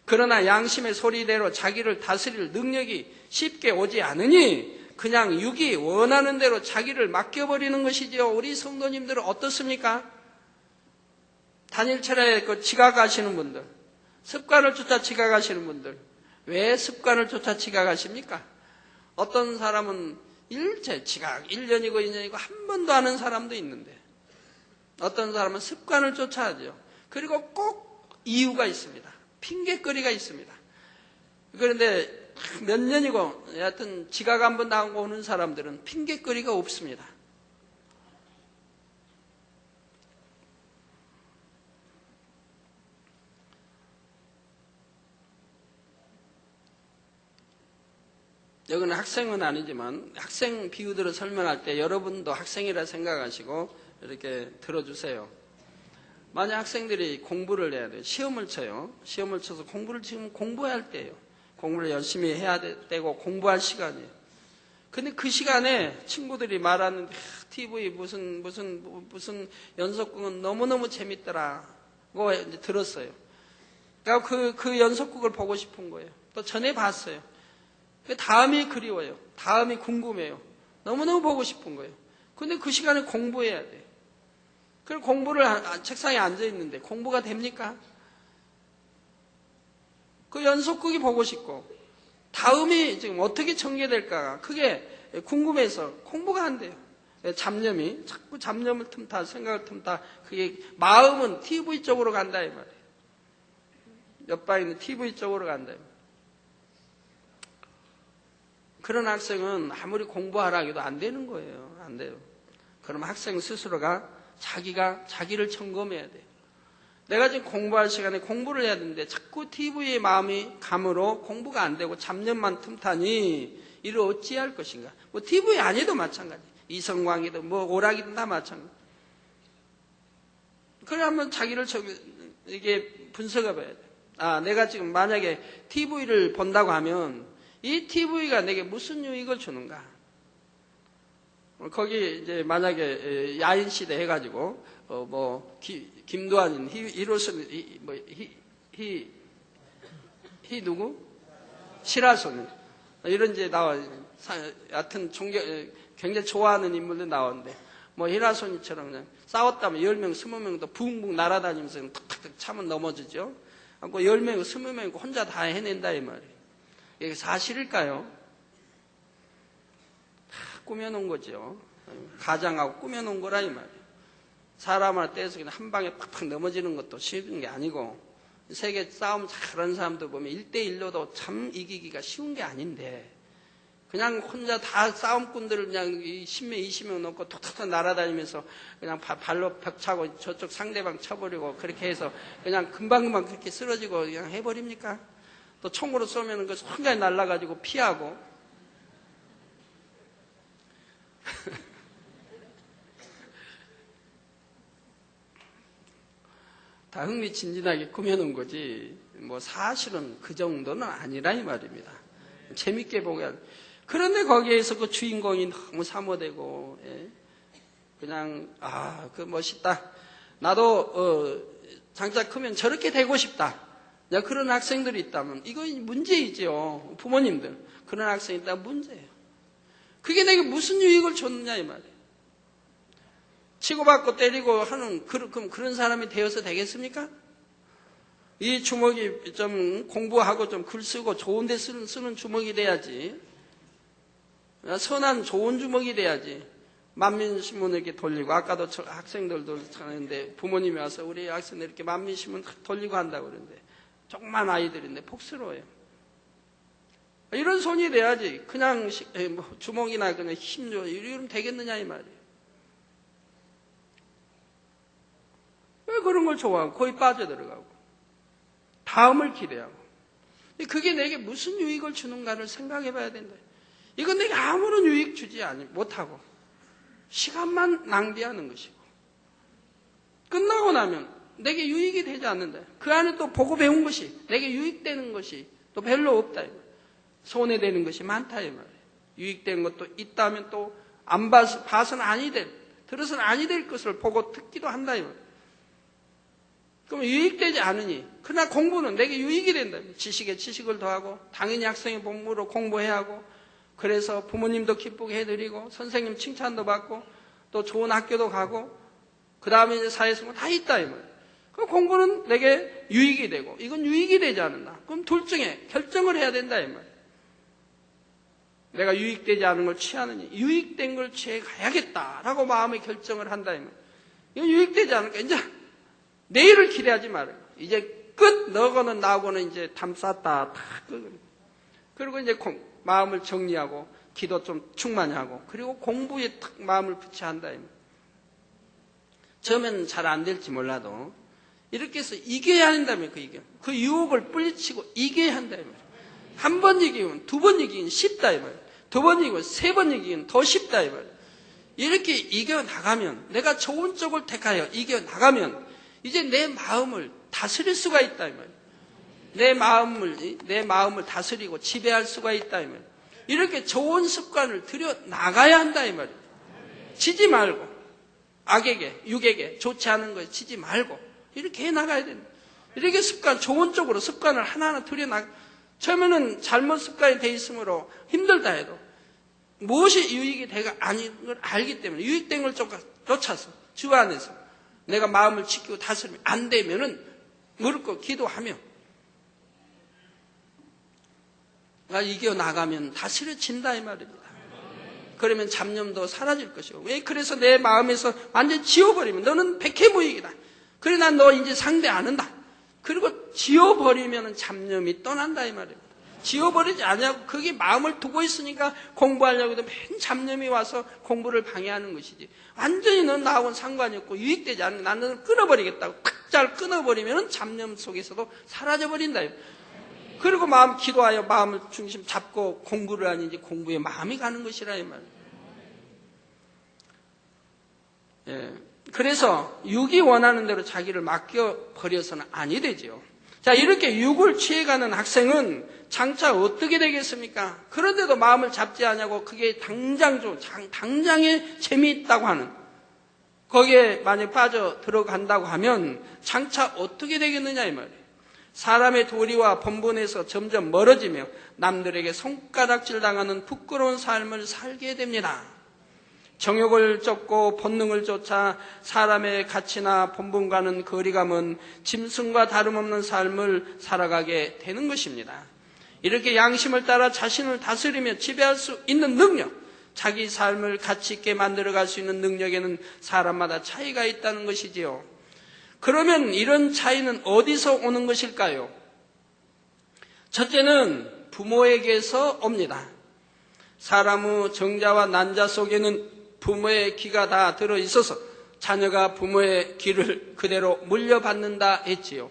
그러나 양심의 소리대로 자기를 다스릴 능력이 쉽게 오지 않으니 그냥 육이 원하는 대로 자기를 맡겨버리는 것이지요. 우리 성도님들은 어떻습니까? 단일체라에 그 지각하시는 분들, 습관을 쫓아 지각하시는 분들, 왜 습관을 쫓아 지각하십니까? 어떤 사람은 일체 지각 1년이고 2년이고 한 번도 안 하는 사람도 있는데, 어떤 사람은 습관을 쫓아하죠. 그리고 꼭 이유가 있습니다. 핑계거리가 있습니다. 그런데 몇 년이고 여하튼 지각 한 번 나오고 오는 사람들은 핑계거리가 없습니다. 여기는 학생은 아니지만 학생 비유들을 설명할 때 여러분도 학생이라 생각하시고 이렇게 들어주세요. 만약 학생들이 공부를 해야 돼요. 시험을 쳐요. 시험을 쳐서 공부를 지금 공부해야 할 때예요. 공부를 열심히 해야 되고 공부할 시간이에요. 근데 그 시간에 친구들이 말하는 TV 무슨 연속극은 너무너무 재밌더라. 그거 이제 들었어요. 그러니까 그 연속극을 보고 싶은 거예요. 또 전에 봤어요. 다음이 그리워요. 다음이 궁금해요. 너무너무 보고 싶은 거예요. 근데 그 시간에 공부해야 돼요. 그럼 공부를 책상에 앉아 있는데 공부가 됩니까? 그 연속극이 보고 싶고 다음이 지금 어떻게 전개될까 그게 궁금해서 공부가 안 돼요. 잡념이 자꾸 잡념을 틈타 생각을 틈타 그게 마음은 TV 쪽으로 간다 이 말이에요. 옆방에 있는 TV 쪽으로 간다 이 말이에요. 그런 학생은 아무리 공부하라 해도 안 되는 거예요. 안 돼요. 그럼 학생 스스로가 자기를 점검해야 돼요. 내가 지금 공부할 시간에 공부를 해야 되는데 자꾸 TV에 마음이 감으로 공부가 안 되고 잡념만 틈타니 이를 어찌할 것인가. 뭐 TV 아니도 마찬가지. 이성광이든 뭐 오락이든 다 마찬가지. 그래 한번 자기를 이게 분석해 봐야 돼요. 내가 지금 만약에 TV를 본다고 하면 이 TV가 내게 무슨 유익을 주는가? 거기 이제 만약에 야인 시대 해가지고 김도환인 히로슨 누구? 시라소니 이런 이제 나와. 하여튼 굉장히 좋아하는 인물들 나오는데 뭐 히라소니처럼 그냥 싸웠다면 10명, 20명도 붕붕 날아다니면서 탁탁탁 차면 넘어지죠. 그 10명, 20명 혼자 다 해낸다 이 말이에요. 이게 사실일까요? 꾸며놓은 거죠. 가장하고 꾸며놓은 거라 이 말이에요. 사람을 떼서 그냥 한 방에 팍팍 넘어지는 것도 쉬운 게 아니고 세계 싸움 잘하는 사람들 보면 1대1로도 참 이기기가 쉬운 게 아닌데 그냥 혼자 다 싸움꾼들을 그냥 10명, 20명 놓고 톡톡톡 날아다니면서 그냥 발로 벽 차고 저쪽 상대방 쳐버리고 그렇게 해서 그냥 금방금방 그렇게 쓰러지고 그냥 해버립니까? 또 총으로 쏘면 그 순간에 날아가지고 피하고 다 흥미진진하게 꾸며놓은 거지 뭐 사실은 그 정도는 아니라 이 말입니다. 재밌게 보게 그런데 거기에서 그 주인공이 너무 사모되고 그냥 그 멋있다. 나도 장차 크면 저렇게 되고 싶다. 그런 학생들이 있다면 이건 문제이죠. 부모님들 그런 학생이 있다면 문제예요. 그게 내게 무슨 유익을 줬느냐 이 말이에요. 치고받고 때리고 하는 그런 사람이 되어서 되겠습니까? 이 주먹이 좀 공부하고 좀 글 쓰고 좋은 데 쓰는 주먹이 돼야지. 선한 좋은 주먹이 돼야지. 만민신문을 이렇게 돌리고 아까도 학생들도 하는데 부모님이 와서 우리 학생들 이렇게 만민신문 돌리고 한다고 그러는데 조그만 아이들인데 폭스러워요. 이런 손이 돼야지. 그냥 주먹이나 그냥 힘줘 이러면 되겠느냐 이 말이에요. 왜 그런 걸 좋아하고 거의 빠져들어가고 다음을 기대하고 그게 내게 무슨 유익을 주는가를 생각해 봐야 된다. 이건 내게 아무런 유익 주지 못하고 시간만 낭비하는 것이고 끝나고 나면 내게 유익이 되지 않는다. 그 안에 또 보고 배운 것이 내게 유익되는 것이 또 별로 없다. 손해되는 것이 많다 이 말이에요. 유익되는 것도 있다면 또 안 봐서는 아니 될 들어서는 아니 될 것을 보고 듣기도 한다 이 말이에요. 그럼 유익되지 않으니 그러나 공부는 내게 유익이 된다. 지식에 지식을 더하고 당연히 학생의 본무로 공부해야 하고 그래서 부모님도 기쁘게 해드리고 선생님 칭찬도 받고 또 좋은 학교도 가고 그 다음에 이제 사회생활 다 있다 이 말이에요. 그 공부는 내게 유익이 되고 이건 유익이 되지 않는다. 그럼 둘 중에 결정을 해야 된다 이 말이에요. 내가 유익되지 않은 걸 취하느니 유익된 걸 취해 가야겠다라고 마음의 결정을 한다 이 말이에요. 이건 유익되지 않으니까 이제 내일을 기대하지 말아요. 이제 끝 너거는 나하고는 이제 담 쌌다 다 그리고 이제 마음을 정리하고 기도 좀 충만히 하고 그리고 공부에 탁 마음을 붙여야 한다 이 말이에요. 처음에는 잘 안 될지 몰라도 이렇게 해서 이겨야 한다면 그 유혹을 뿌리치고 이겨야 한다 이 말이에요. 한 번 이기면 두 번 이기긴 쉽다 이 말이에요. 두 번 이기고 세 번 이기긴 더 쉽다 이 말이에요. 이렇게 이겨나가면 내가 좋은 쪽을 택하여 이겨나가면 이제 내 마음을 다스릴 수가 있다 이 말이에요. 내 마음을 다스리고 지배할 수가 있다 이 말이에요. 이렇게 좋은 습관을 들여 나가야 한다 이 말이에요. 지지 말고 악에게 육에게 좋지 않은 것에 지지 말고 이렇게 해 나가야 된다. 이렇게 좋은 쪽으로 습관을 하나하나 들여 나가. 처음에는 잘못 습관이 돼 있으므로 힘들다 해도 무엇이 유익이 되가 아닌 걸 알기 때문에 유익된 걸 쫓아서 주 안에서 내가 마음을 지키고 다스리면 안 되면은 무릎 꿇고 기도하며 나 이겨나가면 다스려진다 이 말입니다. 그러면 잡념도 사라질 것이고 왜 그래서 내 마음에서 완전 지워버리면 너는 백해무익이다. 그래 난 너 이제 상대 안 한다. 그리고 지워버리면 잡념이 떠난다 이 말입니다. 지워버리지 않냐고 그게 마음을 두고 있으니까 공부하려고 해도 맨 잡념이 와서 공부를 방해하는 것이지. 완전히 넌 나하고는 상관이 없고 유익되지 않는 나는 끊어버리겠다고 탁 잘 끊어버리면 잡념 속에서도 사라져버린다. 그리고 마음 기도하여 마음을 중심 잡고 공부를 하니 이제 공부에 마음이 가는 것이라 이 말이에요. 예. 그래서 육이 원하는 대로 자기를 맡겨버려서는 아니 되지요. 자, 이렇게 육을 취해가는 학생은 장차 어떻게 되겠습니까? 그런데도 마음을 잡지 않냐고 그게 당장에 재미있다고 하는 거기에 만약 빠져 들어간다고 하면 장차 어떻게 되겠느냐 이 말이에요. 사람의 도리와 본분에서 점점 멀어지며 남들에게 손가락질 당하는 부끄러운 삶을 살게 됩니다. 정욕을 쫓고 본능을 쫓아 사람의 가치나 본분과는 거리가 먼 짐승과 다름없는 삶을 살아가게 되는 것입니다. 이렇게 양심을 따라 자신을 다스리며 지배할 수 있는 능력, 자기 삶을 가치 있게 만들어갈 수 있는 능력에는 사람마다 차이가 있다는 것이지요. 그러면 이런 차이는 어디서 오는 것일까요? 첫째는 부모에게서 옵니다. 사람의 정자와 난자 속에는 부모의 기가 다 들어있어서 자녀가 부모의 기를 그대로 물려받는다 했지요.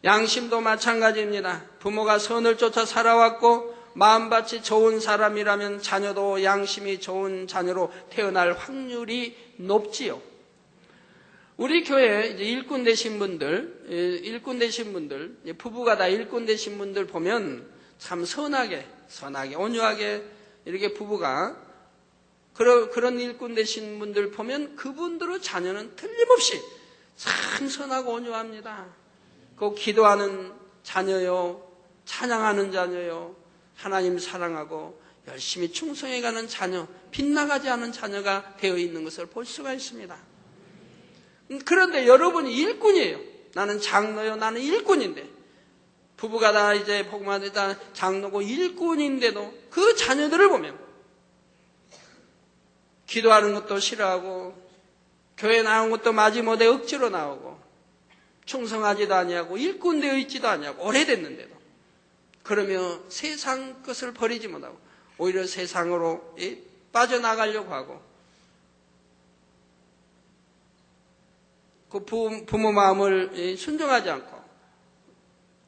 양심도 마찬가지입니다. 부모가 선을 쫓아 살아왔고 마음밭이 좋은 사람이라면 자녀도 양심이 좋은 자녀로 태어날 확률이 높지요. 우리 교회 이제 일꾼 되신 분들, 부부가 다 일꾼 되신 분들 보면 참 선하게, 온유하게 이렇게 부부가 그런 일꾼 되신 분들 보면 그분들의 자녀는 틀림없이 참 선하고 온유합니다. 그 기도하는 자녀요, 찬양하는 자녀요, 하나님 사랑하고 열심히 충성해가는 자녀, 빗나가지 않은 자녀가 되어 있는 것을 볼 수가 있습니다. 그런데 여러분이 일꾼이에요. 나는 장로요, 나는 일꾼인데 부부가 다 이제 복음하다 다 장로고 일꾼인데도 그 자녀들을 보면 기도하는 것도 싫어하고 교회 나온 것도 마지못해 억지로 나오고 충성하지도 아니하고 일꾼 되어 있지도 아니하고 오래됐는데도 그러며 세상 것을 버리지 못하고 오히려 세상으로 빠져나가려고 하고 그 부모 마음을 순종하지 않고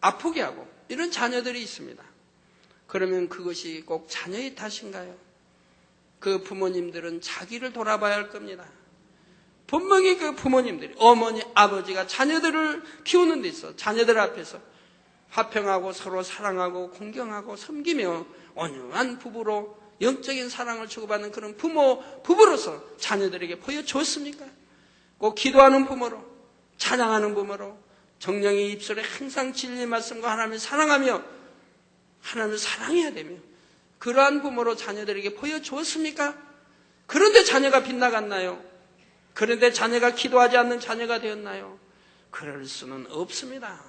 아프게 하고 이런 자녀들이 있습니다. 그러면 그것이 꼭 자녀의 탓인가요? 그 부모님들은 자기를 돌아봐야 할 겁니다. 분명히 그 부모님들이 어머니, 아버지가 자녀들을 키우는 데 있어 자녀들 앞에서 화평하고 서로 사랑하고 공경하고 섬기며 온유한 부부로 영적인 사랑을 주고받는 그런 부부로서 자녀들에게 보여줬습니까? 꼭 기도하는 부모로, 찬양하는 부모로, 정령의 입술에 항상 진리 말씀과 하나님을 사랑하며 하나님을 사랑해야 되며 그러한 부모로 자녀들에게 보여주었습니까? 그런데 자녀가 빗나갔나요? 그런데 자녀가 기도하지 않는 자녀가 되었나요? 그럴 수는 없습니다.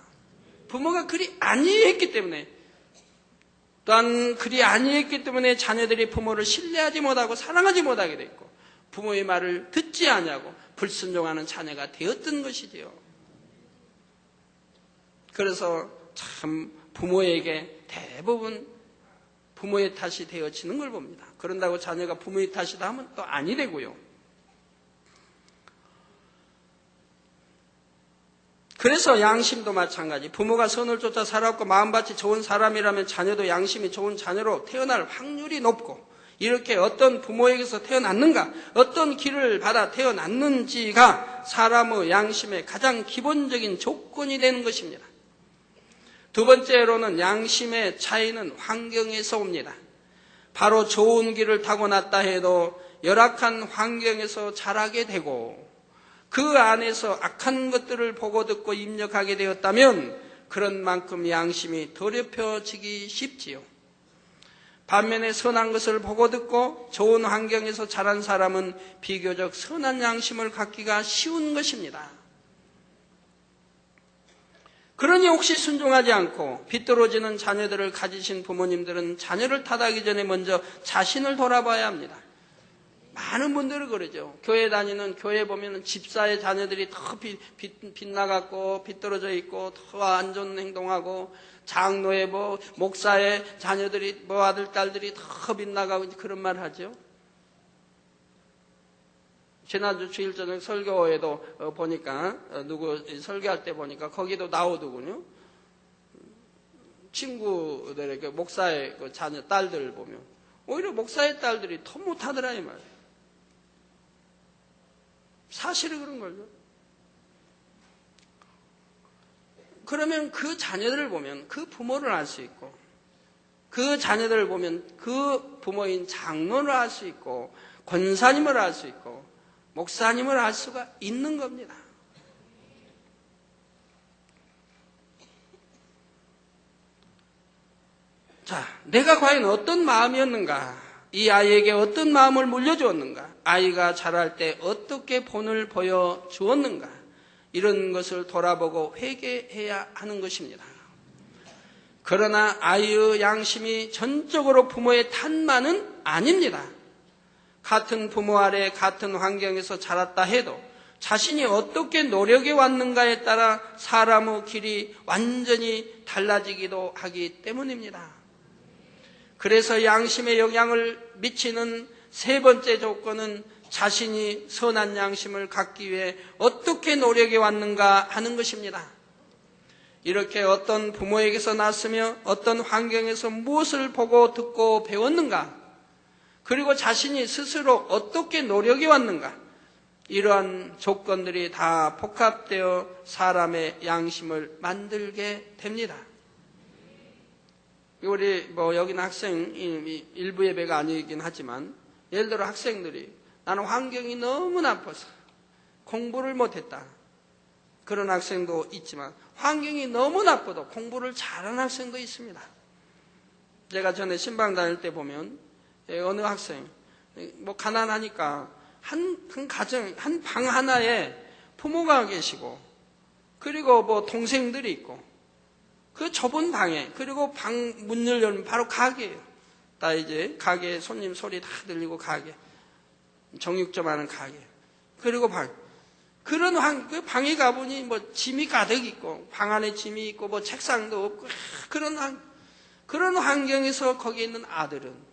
부모가 그리 안이했기 때문에, 또한 그리 안이했기 때문에 자녀들이 부모를 신뢰하지 못하고 사랑하지 못하게 됐고, 부모의 말을 듣지 아니하고 불순종하는 자녀가 되었던 것이지요. 그래서 참 부모에게 대부분 부모의 탓이 되어지는 걸 봅니다. 그런다고 자녀가 부모의 탓이다 하면 또 아니 되고요. 그래서 양심도 마찬가지. 부모가 선을 쫓아 살았고 마음밭이 좋은 사람이라면 자녀도 양심이 좋은 자녀로 태어날 확률이 높고, 이렇게 어떤 부모에게서 태어났는가, 어떤 길을 받아 태어났는지가 사람의 양심의 가장 기본적인 조건이 되는 것입니다. 두 번째로는 양심의 차이는 환경에서 옵니다. 바로 좋은 길을 타고났다 해도 열악한 환경에서 자라게 되고, 그 안에서 악한 것들을 보고 듣고 입력하게 되었다면 그런 만큼 양심이 더럽혀지기 쉽지요. 반면에 선한 것을 보고 듣고 좋은 환경에서 자란 사람은 비교적 선한 양심을 갖기가 쉬운 것입니다. 그러니 혹시 순종하지 않고 비뚤어지는 자녀들을 가지신 부모님들은 자녀를 탓하기 전에 먼저 자신을 돌아봐야 합니다. 많은 분들은 그러죠. 교회 다니는, 교회 보면 집사의 자녀들이 더 빗나갔고 비뚤어져 있고 더 안 좋은 행동하고, 장로의 목사의 자녀들이 아들 딸들이 더 빗나가고 그런 말 하죠. 지난주 주일 저녁 설교에도 보니까 누구 설교할 때 보니까 거기도 나오더군요. 친구들의 목사의 자녀 딸들 보면 오히려 목사의 딸들이 더 못하더라 이 말이에요. 사실은 그런 거죠. 그러면 그 자녀들을 보면 그 부모를 알 수 있고, 그 자녀들을 보면 그 부모인 장로를 알 수 있고, 권사님을 알 수 있고, 목사님을 알 수가 있는 겁니다. 자, 내가 과연 어떤 마음이었는가? 이 아이에게 어떤 마음을 물려주었는가? 아이가 자랄 때 어떻게 본을 보여주었는가? 이런 것을 돌아보고 회개해야 하는 것입니다. 그러나 아이의 양심이 전적으로 부모의 탓만은 아닙니다. 같은 부모 아래 같은 환경에서 자랐다 해도 자신이 어떻게 노력해 왔는가에 따라 사람의 길이 완전히 달라지기도 하기 때문입니다. 그래서 양심에 영향을 미치는 세 번째 조건은 자신이 선한 양심을 갖기 위해 어떻게 노력해 왔는가 하는 것입니다. 이렇게 어떤 부모에게서 났으며 어떤 환경에서 무엇을 보고 듣고 배웠는가, 그리고 자신이 스스로 어떻게 노력해 왔는가, 이러한 조건들이 다 복합되어 사람의 양심을 만들게 됩니다. 우리 여기는 학생 일부 예배가 아니긴 하지만, 예를 들어 학생들이 나는 환경이 너무 나빠서 공부를 못했다, 그런 학생도 있지만 환경이 너무 나빠도 공부를 잘하는 학생도 있습니다. 제가 전에 신방 다닐 때 보면 어느 학생 가난하니까 한 가정 한 방 하나에 부모가 계시고, 그리고 동생들이 있고, 그 좁은 방에, 그리고 방 문을 열면 바로 가게예요. 다 이제 가게 손님 소리 다 들리고, 가게 정육점 하는 가게, 그리고 그런 그 방에 가보니 짐이 가득 있고, 방 안에 짐이 있고, 책상도 없고, 그런 환경에서 거기에 있는 아들은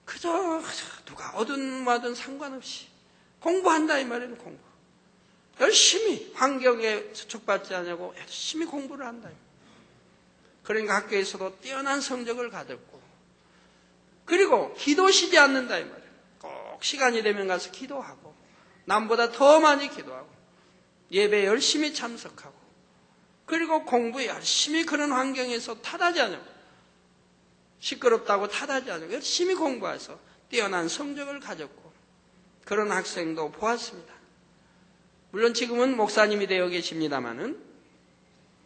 그저 누가 오든 마든 상관없이 공부한다 이 말이에요. 공부 열심히, 환경에 수축받지 않냐고 열심히 공부를 한다. 그러니까 학교에서도 뛰어난 성적을 가졌고, 그리고 기도시지 않는다 이 말이에요. 꼭 시간이 되면 가서 기도하고, 남보다 더 많이 기도하고, 예배 열심히 참석하고, 그리고 공부 열심히, 그런 환경에서 탓하지 않냐고, 시끄럽다고 탓하지 않냐고 열심히 공부해서 뛰어난 성적을 가졌고, 그런 학생도 보았습니다. 물론 지금은 목사님이 되어 계십니다마는,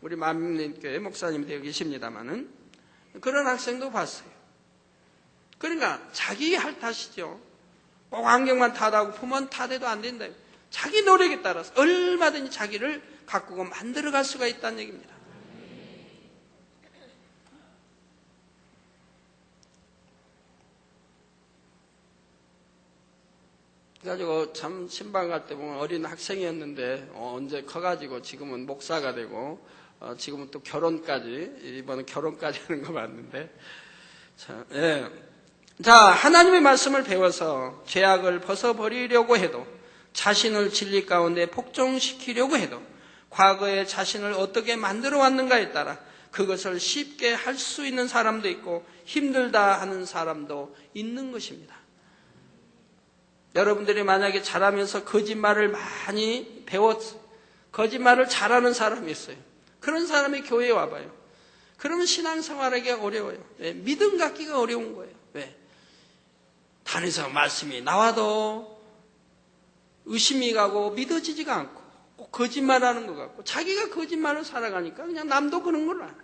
우리 만민교회 목사님이 되어 계십니다마는, 그런 학생도 봤어요. 그러니까 자기 할 탓이죠. 꼭 안경만 탓하고 품은 탓해도 안 된다. 자기 노력에 따라서 얼마든지 자기를 가꾸고 만들어갈 수가 있다는 얘기입니다. 그래가지고 참 신방 갈 때 보면 어린 학생이었는데 언제 커가지고 지금은 목사가 되고 지금은 또 결혼까지, 이번에 결혼까지 하는 거 봤는데 자, 하나님의 말씀을 배워서 죄악을 벗어버리려고 해도, 자신을 진리 가운데 복종시키려고 해도 과거에 자신을 어떻게 만들어 왔는가에 따라 그것을 쉽게 할 수 있는 사람도 있고 힘들다 하는 사람도 있는 것입니다. 여러분들이 만약에 자라면서 거짓말을 많이 배웠어요. 거짓말을 잘하는 사람이 있어요. 그런 사람이 교회에 와봐요. 그러면 신앙생활하기 어려워요. 왜? 믿음 갖기가 어려운 거예요. 왜? 단에서 말씀이 나와도 의심이 가고 믿어지지가 않고 꼭 거짓말하는 것 같고 자기가 거짓말을 살아가니까 그냥 남도 그런 걸 알아.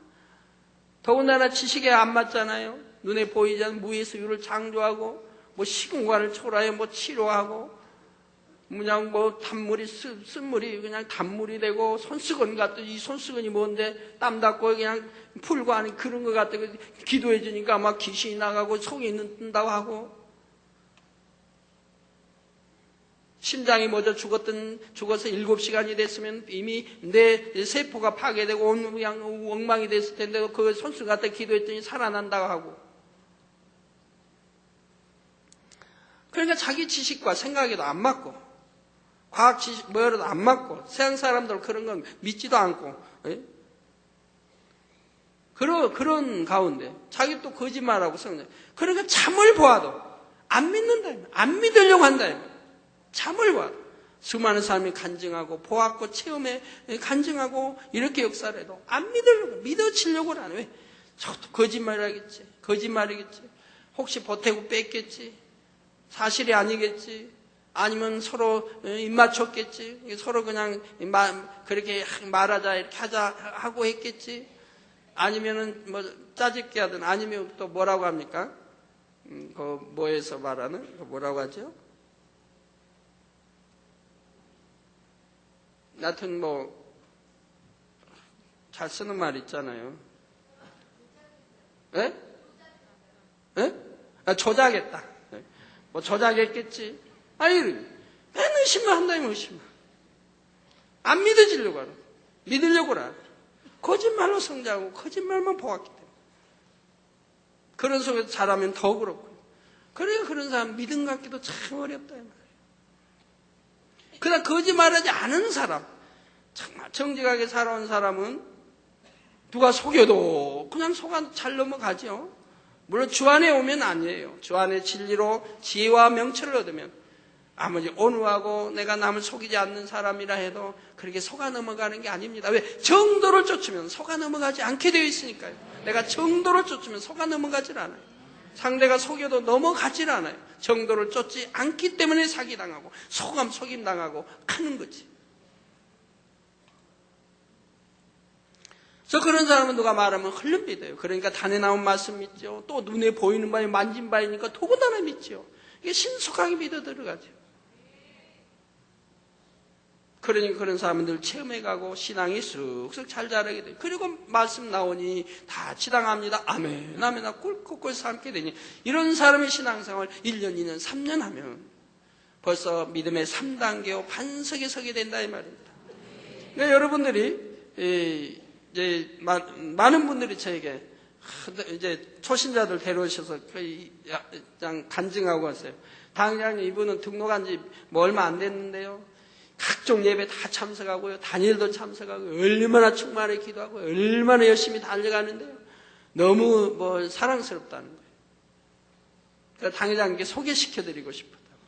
더군다나 지식에 안 맞잖아요. 눈에 보이지 않는 무예수유를 창조하고 뭐 시공간을 초월하여 뭐 치료하고 그냥 뭐 단물이 쓴물이 그냥 단물이 되고 손수건 같더니 이 손수건이 뭔데 땀 닦고 그냥 풀고 하는 그런 것 같아. 기도해 주니까 막 귀신이 나가고 속이 는다고 하고 심장이 먼저 죽어서 7시간이 됐으면 이미 내 세포가 파괴되고 그냥 엉망이 됐을 텐데 그 손수 갖다 기도했더니 살아난다고 하고. 그러니까 자기 지식과 생각에도 안 맞고 과학 지식 뭐라도 안 맞고 세상 사람들 그런 건 믿지도 않고 그런 가운데 자기 또 거짓말하고 성장. 그러니까 참을 보아도 안 믿는다. 안 믿으려고 한다. 참을 보아도 수많은 사람이 간증하고 보았고 체험에 간증하고 이렇게 역사를 해도 안 믿으려고 믿어지려고는 안 해. 왜? 저도 거짓말하겠지. 거짓말이겠지. 혹시 보태고 뺐겠지. 사실이 아니겠지. 아니면 서로 입 맞췄겠지. 서로 그냥 그렇게 말하자 이렇게 하자 하고 했겠지. 아니면은 뭐 짜집게 하든 아니면 또 뭐라고 합니까? 그 뭐에서 말하는 그 뭐라고 하죠? 하여튼 뭐 잘 쓰는 말 있잖아요. 예? 예? 조작했다. 뭐 조작했겠지. 아니, 맨 의심만 한다면 의심만. 안 믿어지려고 하는. 믿으려고 하는. 거짓말로 성장하고 거짓말만 보았기 때문에. 그런 속에서 자라면 더 그렇고. 그러니까 그런 사람 믿음 갖기도 참 어렵다. 그러나 거짓말하지 않은 사람, 정말 정직하게 살아온 사람은 누가 속여도 그냥 속아 잘 넘어가죠. 물론 주 안에 오면 아니에요. 주 안에 진리로 지혜와 명철을 얻으면 아무리 온유하고 내가 남을 속이지 않는 사람이라 해도 그렇게 속아 넘어가는 게 아닙니다. 왜? 정도를 쫓으면 속아 넘어가지 않게 되어 있으니까요. 내가 정도를 쫓으면 속아 넘어가질 않아요. 상대가 속여도 넘어가질 않아요. 정도를 쫓지 않기 때문에 사기당하고 속임당하고 하는 거지. 그래서 그런 사람은 누가 말하면 흘름 믿어요. 그러니까 단에 나온 말씀 믿죠. 또 눈에 보이는 바에 만진 바이니까 더군다나 믿죠. 이게 신속하게 믿어 들어가죠. 그러니까 그런 사람들 체험해가고 신앙이 쑥쑥 잘 자라게 돼요. 그리고 말씀 나오니 다 지당합니다. 아멘, 아멘, 꿀꿀꿀 삼게 되니 이런 사람의 신앙생활 1년, 2년, 3년 하면 벌써 믿음의 3단계와 반석에 서게 된다 이 말입니다. 그러니까 여러분들이 이제 많은 분들이 저에게 이제 초신자들 데려오셔서 그냥 간증하고 왔어요. 당장님 이분은 등록한 지 뭐 얼마 안 됐는데요. 각종 예배 다 참석하고요. 단일도 참석하고 얼마나 충만하게 기도하고 얼마나 열심히 달려가는데요. 너무 뭐 사랑스럽다는 거예요. 그래서 당회장님께 소개시켜드리고 싶었다고.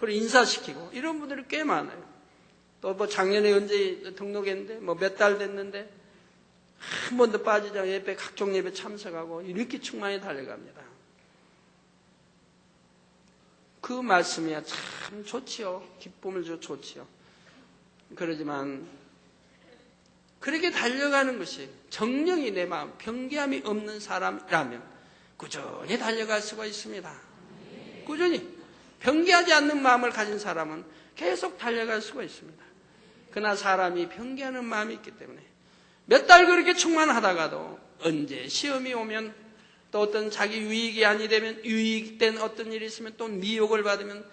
그리고 인사시키고 이런 분들이 꽤 많아요. 또 뭐 작년에 언제 등록했는데 뭐 몇 달 됐는데 한 번도 빠지지 않고 예배 각종 예배 참석하고 이렇게 충만히 달려갑니다. 그 말씀이야 참 좋지요. 기쁨을 줘 좋지요. 그러지만 그렇게 달려가는 것이 정령이 내 마음 변개함이 없는 사람이라면 꾸준히 달려갈 수가 있습니다. 꾸준히. 변개하지 않는 마음을 가진 사람은 계속 달려갈 수가 있습니다. 그러나 사람이 변개하는 마음이 있기 때문에 몇 달 그렇게 충만하다가도 언제 시험이 오면 또 어떤 자기 유익이 아니 되면 유익된 어떤 일이 있으면 또 미혹을 받으면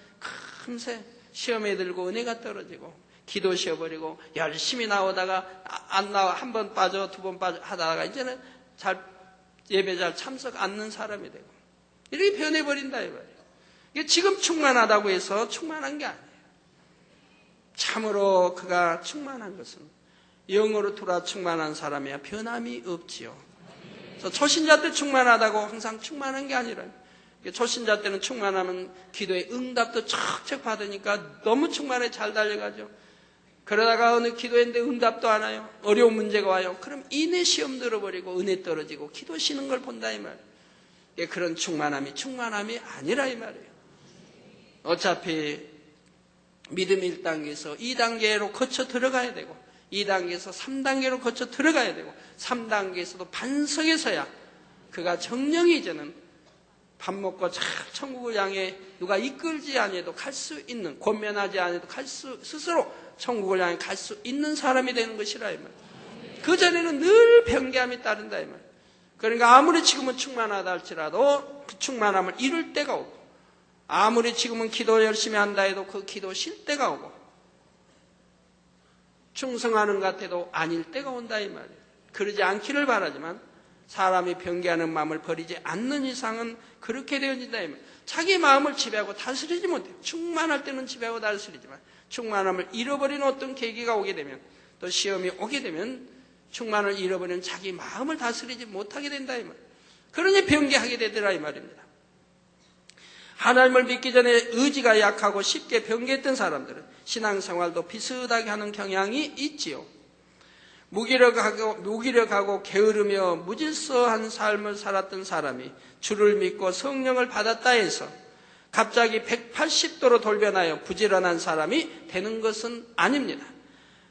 금세 시험에 들고 은혜가 떨어지고 기도 쉬어버리고 열심히 나오다가 안 나와 한 번 빠져 두 번 빠져 하다가 이제는 예배 잘 참석 않는 사람이 되고 이렇게 변해버린다 이 말이에요. 이게 지금 충만하다고 해서 충만한 게 아니에요. 참으로 그가 충만한 것은 영으로 돌아 충만한 사람이야 변함이 없지요. 그래서 초신자 때 충만하다고 항상 충만한 게 아니라 초신자 때는 충만하면 기도의 응답도 척척 받으니까 너무 충만해 잘 달려가죠. 그러다가 어느 기도했는데 응답도 안 와요. 어려운 문제가 와요. 그럼 이내 시험 들어버리고 은혜 떨어지고 기도 쉬는 걸 본다 이 말이에요. 그런 충만함이 아니라 이 말이에요. 어차피 믿음 1단계에서 2단계로 거쳐 들어가야 되고 2단계에서 3단계로 거쳐 들어가야 되고 3단계에서도 반석에서야 그가 정령이 이제는 밥 먹고 참 천국을 향해 누가 이끌지 아니해도 갈 수 있는 권면하지 않아도 스스로 천국을 향해 갈 수 있는 사람이 되는 것이라 이 말이에요. 그 전에는 늘 변개함이 따른다 이 말이에요. 그러니까 아무리 지금은 충만하다 할지라도 그 충만함을 이룰 때가 오고 아무리 지금은 기도 열심히 한다 해도 그 기도 쉴 때가 오고 충성하는 것 같아도 아닐 때가 온다 이 말이에요. 그러지 않기를 바라지만 사람이 변개하는 마음을 버리지 않는 이상은 그렇게 되어진다 이 말이에요. 자기 마음을 지배하고 다스리지 못해요. 충만할 때는 지배하고 다스리지만 충만함을 잃어버리는 어떤 계기가 오게 되면 또 시험이 오게 되면 충만을 잃어버리는 자기 마음을 다스리지 못하게 된다 이 말이에요. 그러니 변개하게 되더라 이 말입니다. 하나님을 믿기 전에 의지가 약하고 쉽게 변개했던 사람들은 신앙생활도 비슷하게 하는 경향이 있지요. 무기력하고 게으르며 무질서한 삶을 살았던 사람이 주를 믿고 성령을 받았다 해서 갑자기 180도로 돌변하여 부지런한 사람이 되는 것은 아닙니다.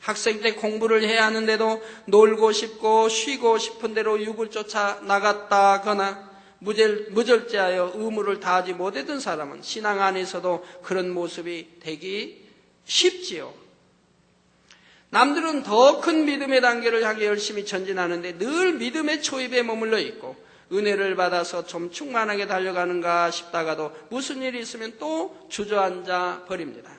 학생 때 공부를 해야 하는데도 놀고 싶고 쉬고 싶은 대로 육을 쫓아 나갔다거나 무절제하여 의무를 다하지 못했던 사람은 신앙 안에서도 그런 모습이 되기 쉽지요. 남들은 더 큰 믿음의 단계를 향해 열심히 전진하는데 늘 믿음의 초입에 머물러 있고 은혜를 받아서 좀 충만하게 달려가는가 싶다가도 무슨 일이 있으면 또 주저앉아 버립니다.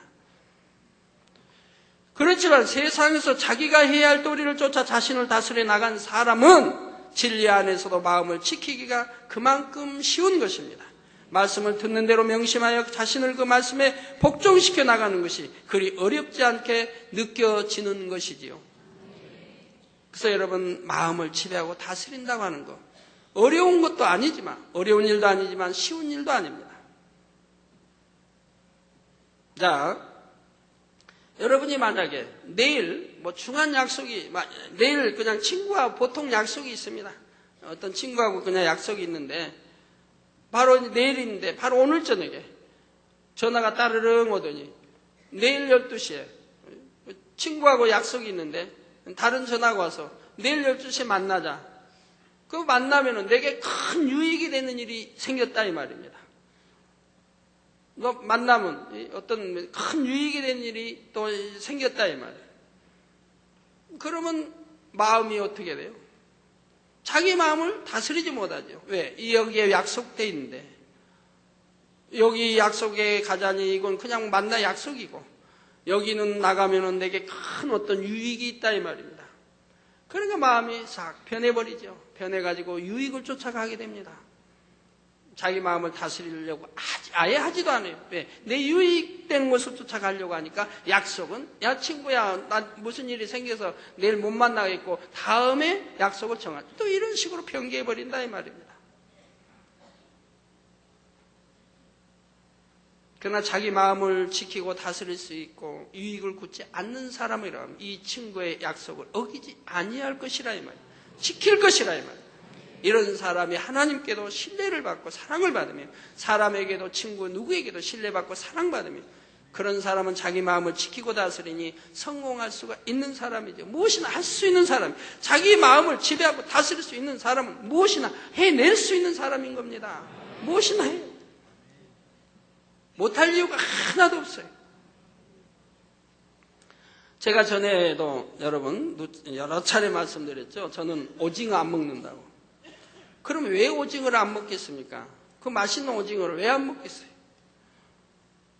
그렇지만 세상에서 자기가 해야 할 도리를 쫓아 자신을 다스려 나간 사람은 진리 안에서도 마음을 지키기가 그만큼 쉬운 것입니다. 말씀을 듣는 대로 명심하여 자신을 그 말씀에 복종시켜 나가는 것이 그리 어렵지 않게 느껴지는 것이지요. 그래서 여러분 마음을 지배하고 다스린다고 하는 것 어려운 것도 아니지만 어려운 일도 아니지만 쉬운 일도 아닙니다. 자, 여러분이 만약에 내일 중요한 약속이 내일 그냥 친구하고 보통 약속이 있습니다. 어떤 친구하고 그냥 약속이 있는데 바로 내일인데 바로 오늘 저녁에 전화가 따르릉 오더니 내일 12시에 친구하고 약속이 있는데 다른 전화가 와서 내일 12시에 만나자. 그 만나면은 내게 큰 유익이 되는 일이 생겼다 이 말입니다. 너 만나면 어떤 큰 유익이 되는 일이 또 생겼다 이 말이에요. 그러면 마음이 어떻게 돼요? 자기 마음을 다스리지 못하죠. 왜? 여기에 약속돼 있는데 여기 약속에 가자니 이건 그냥 만나 약속이고 여기는 나가면은 내게 큰 어떤 유익이 있다 이 말입니다. 그러니까 마음이 싹 변해버리죠. 변해가지고 유익을 쫓아가게 됩니다. 자기 마음을 다스리려고 아예 하지도 않아요. 왜? 내 유익되는 것을 쫓아가려고 하니까 약속은 야 친구야 나 무슨 일이 생겨서 내일 못 만나겠고 다음에 약속을 정하죠. 또 이런 식으로 변개해버린다 이 말입니다. 그러나 자기 마음을 지키고 다스릴 수 있고 유익을 굳지 않는 사람이라면 이 친구의 약속을 어기지 아니할 것이라 이 말이에요. 지킬 것이라 이 말이에요. 이런 사람이 하나님께도 신뢰를 받고 사랑을 받으며 사람에게도 친구 누구에게도 신뢰받고 사랑받으며 그런 사람은 자기 마음을 지키고 다스리니 성공할 수가 있는 사람이죠. 무엇이나 할 수 있는 사람, 자기 마음을 지배하고 다스릴 수 있는 사람은 무엇이나 해낼 수 있는 사람인 겁니다. 무엇이나 해요. 못할 이유가 하나도 없어요. 제가 전에도 여러분 여러 차례 말씀드렸죠. 저는 오징어 안 먹는다고. 그럼 왜 오징어를 안 먹겠습니까? 그 맛있는 오징어를 왜 안 먹겠어요?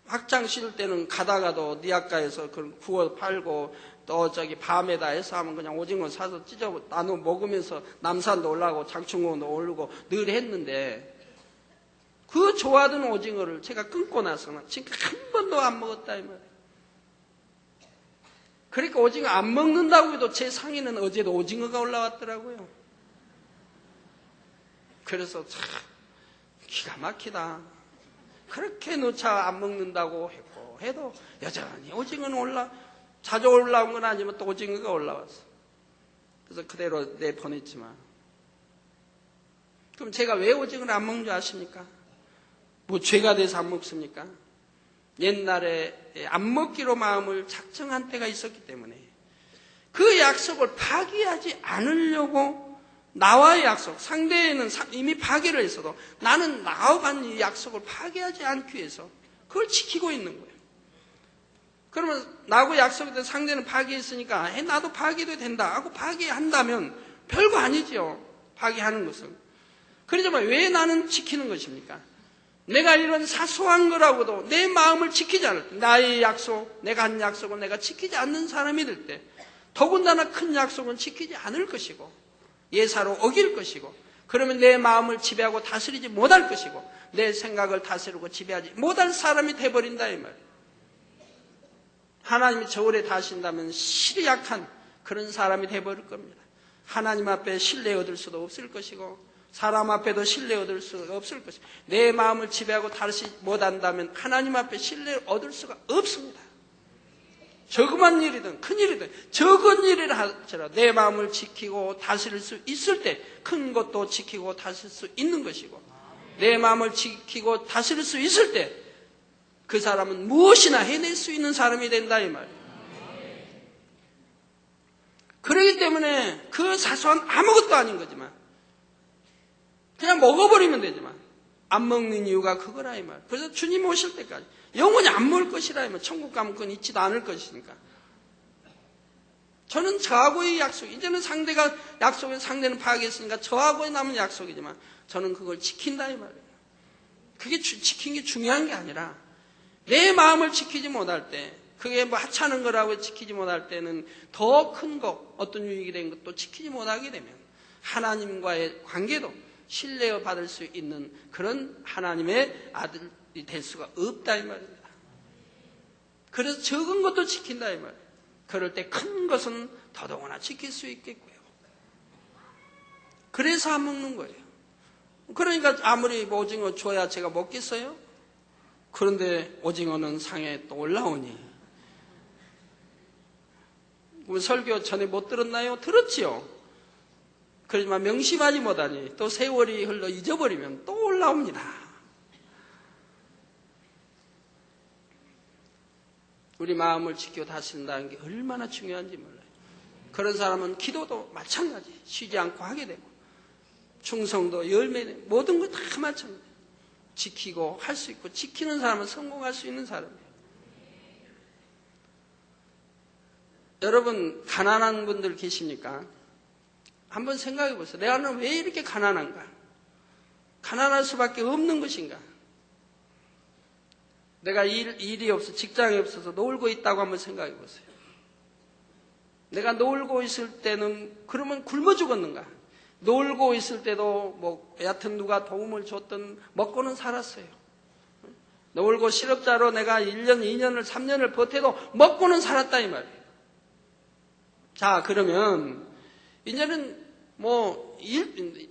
학창 시절 때는 가다가도 니아가에서 그걸 구워 팔고 또 저기 밤에다 해서 하면 그냥 오징어 사서 찢어 나눠 먹으면서 남산도 올라가고 장충고도 오르고 늘 했는데 그 좋아하던 오징어를 제가 끊고 나서는 지금 한 번도 안 먹었다 이 말이에요. 그러니까 오징어 안 먹는다고 해도 제 상에는 어제도 오징어가 올라왔더라고요. 그래서 참 기가 막히다. 그렇게 누차 안 먹는다고 했고 해도 여전히 오징어는 자주 올라온 건 아니지만 또 오징어가 올라왔어. 그래서 그대로 내보냈지만 그럼 제가 왜 오징어를 안 먹는 줄 아십니까? 뭐 죄가 돼서 안 먹습니까? 옛날에 안 먹기로 마음을 작정한 때가 있었기 때문에 그 약속을 파기하지 않으려고 나와의 약속, 상대에는 이미 파기를 했어도 나는 나와 간 이 약속을 파기하지 않기 위해서 그걸 지키고 있는 거예요. 그러면 나하고 약속했던 상대는 파기했으니까 나도 파기도 된다 하고 파기한다면 별거 아니죠. 파기하는 것은. 그러지만 왜 나는 지키는 것입니까? 내가 이런 사소한 거라고도 내 마음을 지키지 않을 때, 나의 약속, 내가 한 약속을 내가 지키지 않는 사람이 될 때, 더군다나 큰 약속은 지키지 않을 것이고, 예사로 어길 것이고, 그러면 내 마음을 지배하고 다스리지 못할 것이고, 내 생각을 다스리고 지배하지 못할 사람이 돼버린다 이 말이에요. 하나님이 저울에 다신다면 실이 약한 그런 사람이 돼버릴 겁니다. 하나님 앞에 신뢰 얻을 수도 없을 것이고, 사람 앞에도 신뢰 얻을 수가 없을 것이고, 내 마음을 지배하고 다루지 못한다면 하나님 앞에 신뢰를 얻을 수가 없습니다. 조그만 일이든 큰 일이든 적은 일이라 할지라도 내 마음을 지키고 다스릴 수 있을 때 큰 것도 지키고 다스릴 수 있는 것이고, 내 마음을 지키고 다스릴 수 있을 때 그 사람은 무엇이나 해낼 수 있는 사람이 된다 이 말이에요. 그렇기 때문에 그 사소한 아무것도 아닌 거지만 그냥 먹어버리면 되지만 안 먹는 이유가 그거라 이 말. 그래서 주님 오실 때까지 영원히 안 먹을 것이라 하면 천국 가면 그건 있지도 않을 것이니까. 저는 저하고의 약속, 이제는 상대가 약속에 상대는 파악했으니까 저하고의 남은 약속이지만 저는 그걸 지킨다 이 말이에요. 그게 지킨 게 중요한 게 아니라 내 마음을 지키지 못할 때, 그게 뭐 하찮은 거라고 지키지 못할 때는 더 큰 거, 어떤 유익이 된 것도 지키지 못하게 되면 하나님과의 관계도 신뢰받을 수 있는 그런 하나님의 아들이 될 수가 없다 이 말입니다. 그래서 적은 것도 지킨다 이 말이에요. 그럴 때 큰 것은 더더구나 지킬 수 있겠고요. 그래서 안 먹는 거예요. 그러니까 아무리 오징어 줘야 제가 먹겠어요? 그런데 오징어는 상에 또 올라오니. 설교 전에 못 들었나요? 들었지요. 그렇지만 명심하지 못하니 또 세월이 흘러 잊어버리면 또 올라옵니다. 우리 마음을 지켜 다스린다는 게 얼마나 중요한지 몰라요. 그런 사람은 기도도 마찬가지 쉬지 않고 하게 되고, 충성도 열매, 모든 것 다 마찬가지. 지키고 할 수 있고, 지키는 사람은 성공할 수 있는 사람이에요. 여러분 가난한 분들 계십니까? 한번 생각해 보세요. 내가는 왜 이렇게 가난한가? 가난할 수밖에 없는 것인가? 내가 일이 없어, 직장이 없어서 놀고 있다고 한번 생각해 보세요. 내가 놀고 있을 때는 그러면 굶어 죽었는가? 놀고 있을 때도 뭐 여하튼 누가 도움을 줬든 먹고는 살았어요. 놀고 실업자로 내가 1년, 2년을, 3년을 버텨도 먹고는 살았다 이 말이에요. 자, 그러면 이제는 뭐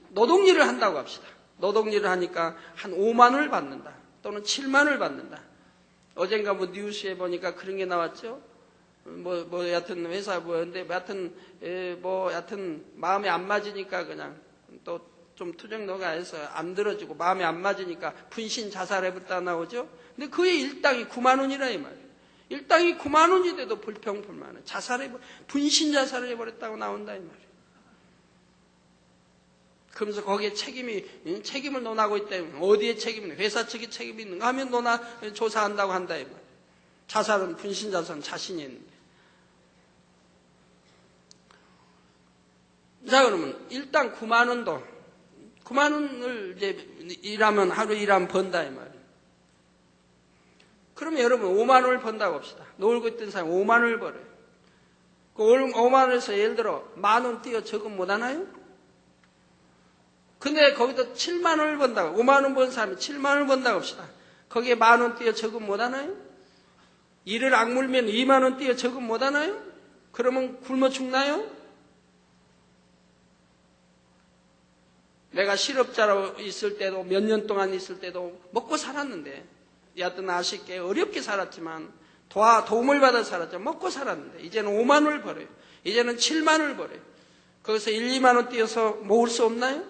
노동일을 한다고 합시다. 노동일을 하니까 한 5만 원을 받는다. 또는 7만 원을 받는다. 어젠가 뭐 뉴스에 보니까 그런 게 나왔죠. 여하튼 회사 뭐였는데 여하튼 마음에 안 맞으니까 그냥 또 좀 투정도가 해서 안 들어주고 마음에 안 맞으니까 분신 자살해버렸다 나오죠. 근데 그의 일당이 9만 원이라 이 말이에요. 일당이 9만 원이 돼도 불평불만해. 분신 자살을 해버렸다고 나온다 이 말이에요. 그러면서 거기에 책임을 논하고 있다면 어디에 책임이 회사 측에 책임이 있는가 하면 조사한다고 한다 이 말이에요. 자살은 분신 자살은 자신이 있는데. 자, 그러면 일당 9만 원도 9만 원을 이제 일하면 하루 일하면 번다 이 말이에요. 그러면 여러분 5만 원을 번다고 합시다. 놀고 있던 사람이 5만 원을 벌어요. 그 5만 원에서 예를 들어 만 원 띄어 적금 못 하나요? 근데 거기다 7만 원을 번다고, 5만 원 번 사람이 7만 원을 번다고 합시다. 거기에 만 원 띄어 적금 못 하나요? 이를 악물면 2만 원 띄어 적금 못 하나요? 그러면 굶어 죽나요? 내가 실업자로 있을 때도 몇 년 동안 있을 때도 먹고 살았는데, 여하튼 아쉽게 어렵게 살았지만 도움을 받아 살았죠. 먹고 살았는데 이제는 5만 원을 벌어요. 이제는 7만 원을 벌어요. 거기서 1, 2만 원 띄어서 모을 수 없나요?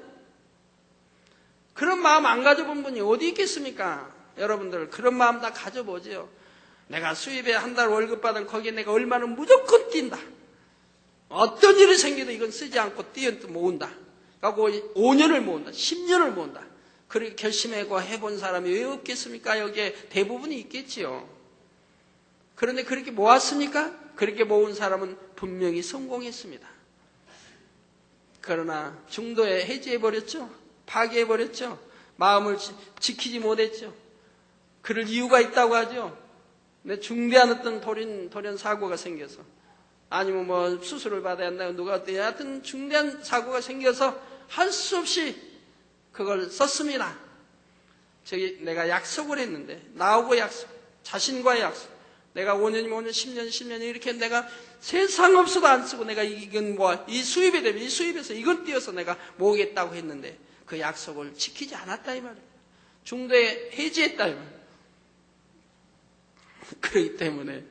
그런 마음 안 가져본 분이 어디 있겠습니까? 여러분들 그런 마음 다 가져보죠. 내가 수입에 한 달 월급 받은 거기에 내가 얼마는 무조건 뛴다. 어떤 일이 생겨도 이건 쓰지 않고 모은다. 그리고 5년을 모은다. 10년을 모은다. 그렇게 결심하고 해본 사람이 왜 없겠습니까? 여기에 대부분이 있겠지요. 그런데 그렇게 모았습니까? 그렇게 모은 사람은 분명히 성공했습니다. 그러나 중도에 해지해버렸죠. 파괴해버렸죠. 마음을 지키지 못했죠. 그럴 이유가 있다고 하죠. 근데 중대한 어떤 돌연 사고가 생겨서, 아니면 뭐 수술을 받아야 한다고 누가 어때요? 하여튼 중대한 사고가 생겨서 할 수 없이 그걸 썼습니다. 내가 약속을 했는데, 나하고 약속, 자신과의 약속. 내가 5년이면 5년, 10년, 10년 이렇게 내가 세상 없어도 안 쓰고 내가 이건 이 수입에 되면 이 수입에서 이건 띄어서 내가 모으겠다고 했는데 그 약속을 지키지 않았다 이 말이에요. 중도에 해지했다 이 말이에요. 그렇기 때문에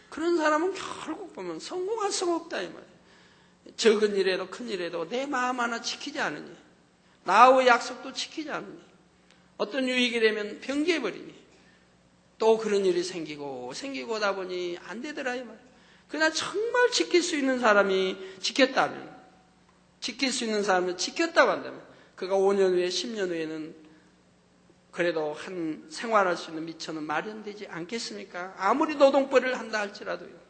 그런 사람은 결국 보면 성공할 수가 없다 이 말이에요. 적은 일에도 큰 일에도 내 마음 하나 지키지 않으니, 나하고의 약속도 지키지 않으니, 어떤 유익이 되면 병기해버리니, 또 그런 일이 생기고 하다 보니 안 되더라 이 말이에요. 그러나 정말 지킬 수 있는 사람이 지켰다면, 지킬 수 있는 사람은 지켰다고 한다면 그가 5년 후에 10년 후에는 그래도 한 생활할 수 있는 미천은 마련되지 않겠습니까? 아무리 노동벌이를 한다 할지라도요.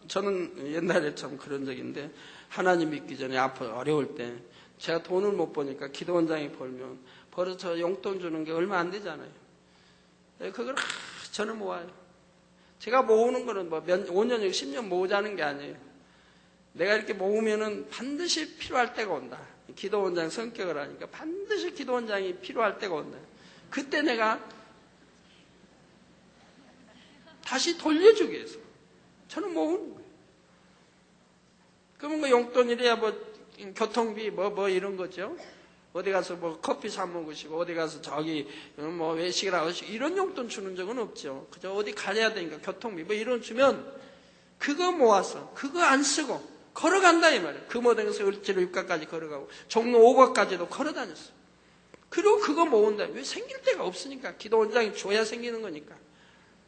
저는 옛날에 참 그런 적인데, 하나님 믿기 전에 어려울 때 제가 돈을 못 버니까 기도원장이 벌어서 용돈 주는 게 얼마 안 되잖아요. 그걸 저는 모아요. 제가 모으는 거는 5년, 10년 모으자는 게 아니에요. 내가 이렇게 모으면은 반드시 필요할 때가 온다. 기도원장 성격을 하니까 반드시 기도원장이 필요할 때가 온다. 그때 내가 다시 돌려주기 위해서 저는 모으는 거예요. 그러면 용돈이래야 교통비 이런 거죠. 어디 가서 커피 사 먹으시고, 어디 가서 외식을 하시고, 이런 용돈 주는 적은 없죠. 그저 어디 가야 되니까 교통비 이런 주면 그거 모아서 그거 안 쓰고 걸어간다 이 말이에요. 금호동에서 을지로 육가까지 걸어가고 종로 5가까지도 걸어 다녔어요. 그리고 그거 모은다. 왜? 생길 데가 없으니까. 기도원장이 줘야 생기는 거니까.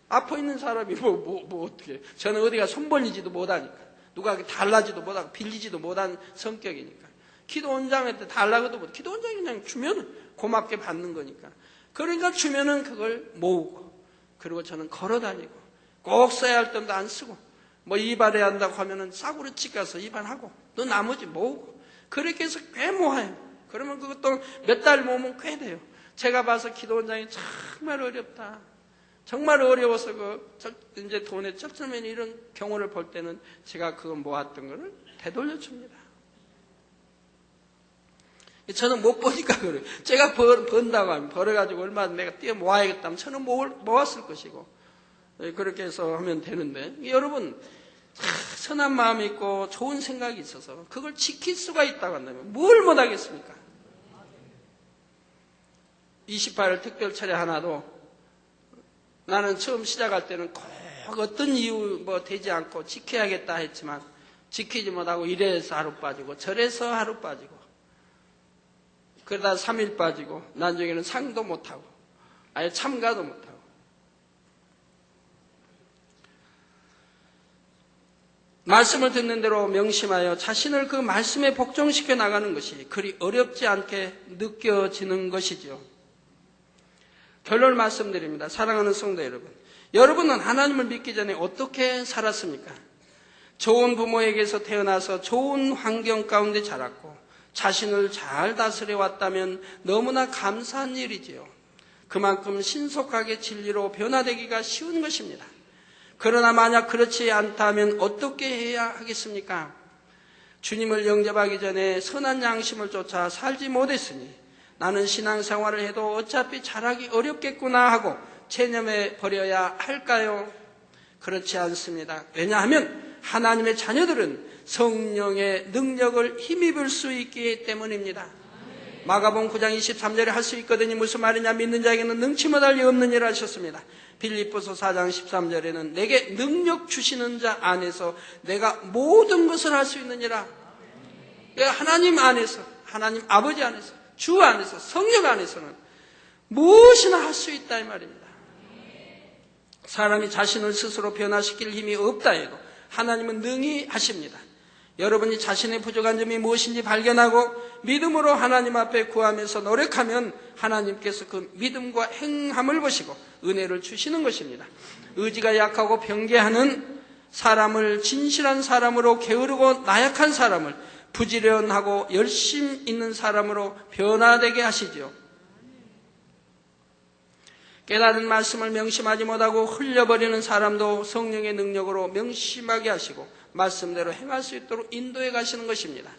앞에 있는 사람이 어떻게. 저는 어디가 손 벌리지도 못하니까. 누가 달라지도 못하고 빌리지도 못한 성격이니까. 기도원장한테 달라고도 못. 기도원장이 그냥 주면은 고맙게 받는 거니까. 그러니까 주면은 그걸 모으고, 그리고 저는 걸어 다니고, 꼭 써야 할 때도 안 쓰고, 이발해야 한다고 하면은 싸구려 집 가서 이발하고, 또 나머지 모으고, 그렇게 해서 꽤 모아요. 그러면 그것도 몇 달 모으면 꽤 돼요. 제가 봐서 기도원장이 정말 어렵다. 정말 어려워서 이제 돈에 쩔쩔맨 이런 경우를 볼 때는 제가 그거 모았던 거를 되돌려 줍니다. 저는 못 보니까 그래요. 제가 번다고 하면, 벌어가지고 얼마 내가 띄어 모아야겠다 하면 저는 모았을 것이고, 그렇게 해서 하면 되는데, 여러분, 선한 마음이 있고 좋은 생각이 있어서 그걸 지킬 수가 있다고 한다면 뭘 못하겠습니까? 28일 특별 차례 하나도 나는 처음 시작할 때는 꼭 어떤 이유 되지 않고 지켜야겠다 했지만 지키지 못하고 이래서 하루 빠지고 저래서 하루 빠지고 그러다 3일 빠지고 나중에는 상도 못하고 아예 참가도 못하고. 말씀을 듣는 대로 명심하여 자신을 그 말씀에 복종시켜 나가는 것이 그리 어렵지 않게 느껴지는 것이죠. 결론을 말씀드립니다. 사랑하는 성도 여러분, 여러분은 하나님을 믿기 전에 어떻게 살았습니까? 좋은 부모에게서 태어나서 좋은 환경 가운데 자랐고 자신을 잘 다스려 왔다면 너무나 감사한 일이지요. 그만큼 신속하게 진리로 변화되기가 쉬운 것입니다. 그러나 만약 그렇지 않다면 어떻게 해야 하겠습니까? 주님을 영접하기 전에 선한 양심을 쫓아 살지 못했으니 나는 신앙생활을 해도 어차피 잘하기 어렵겠구나 하고 체념해 버려야 할까요? 그렇지 않습니다. 왜냐하면 하나님의 자녀들은 성령의 능력을 힘입을 수 있기 때문입니다. 마가복음 9장 23절에 할 수 있거든요. 무슨 말이냐? 믿는 자에게는 능치 못할 리 없는 일 하셨습니다. 빌립보서 4장 13절에는 내게 능력 주시는 자 안에서 내가 모든 것을 할 수 있느니라. 하나님 안에서, 하나님 아버지 안에서, 주 안에서, 성령 안에서는 무엇이나 할 수 있다 이 말입니다. 사람이 자신을 스스로 변화시킬 힘이 없다 해도 하나님은 능히 하십니다. 여러분이 자신의 부족한 점이 무엇인지 발견하고 믿음으로 하나님 앞에 구하면서 노력하면 하나님께서 그 믿음과 행함을 보시고 은혜를 주시는 것입니다. 의지가 약하고 병개하는 사람을 진실한 사람으로 게으르고 나약한 사람을 부지런하고 열심 있는 사람으로 변화되게 하시죠. 깨달은 말씀을 명심하지 못하고 흘려버리는 사람도 성령의 능력으로 명심하게 하시고 말씀대로 행할 수 있도록 인도해 가시는 것입니다.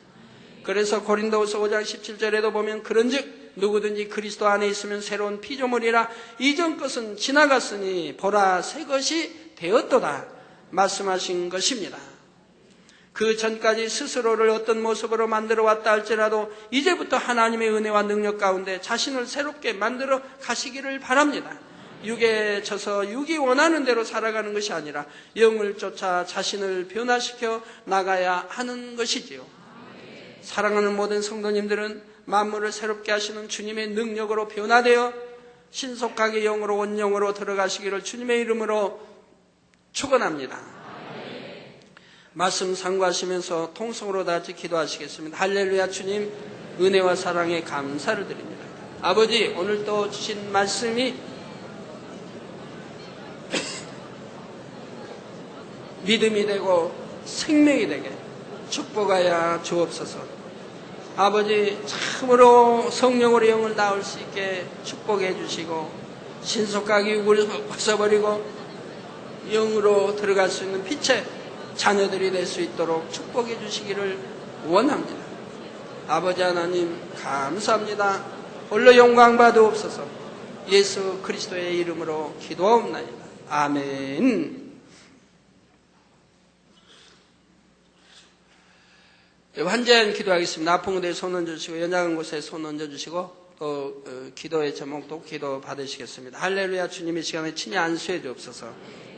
그래서 고린도후서 5장 17절에도 보면 그런즉 누구든지 그리스도 안에 있으면 새로운 피조물이라 이전 것은 지나갔으니 보라 새 것이 되었도다 말씀하신 것입니다. 그 전까지 스스로를 어떤 모습으로 만들어 왔다 할지라도 이제부터 하나님의 은혜와 능력 가운데 자신을 새롭게 만들어 가시기를 바랍니다. 육에 져서 육이 원하는 대로 살아가는 것이 아니라 영을 쫓아 자신을 변화시켜 나가야 하는 것이지요. 사랑하는 모든 성도님들은 만물을 새롭게 하시는 주님의 능력으로 변화되어 신속하게 영으로 원영으로 들어가시기를 주님의 이름으로 축원합니다. 말씀 상고하시면서 통성으로 다 같이 기도하시겠습니다. 할렐루야. 주님 은혜와 사랑에 감사를 드립니다. 아버지, 오늘 또 주신 말씀이 믿음이 되고 생명이 되게 축복하여 주옵소서. 아버지, 참으로 성령으로 영을 낳을 수 있게 축복해 주시고 신속하게 육을 벗어버리고 영으로 들어갈 수 있는 빛의 자녀들이 될 수 있도록 축복해 주시기를 원합니다. 아버지 하나님 감사합니다. 홀로 영광 받으옵소서. 예수 그리스도의 이름으로 기도하옵나이다. 아멘. 환전 기도하겠습니다. 아픈 곳에 손 얹어주시고 연약한 곳에 손 얹어주시고 또 기도의 제목도 기도 받으시겠습니다. 할렐루야. 주님 이 시간에 친히 안수해 주옵소서.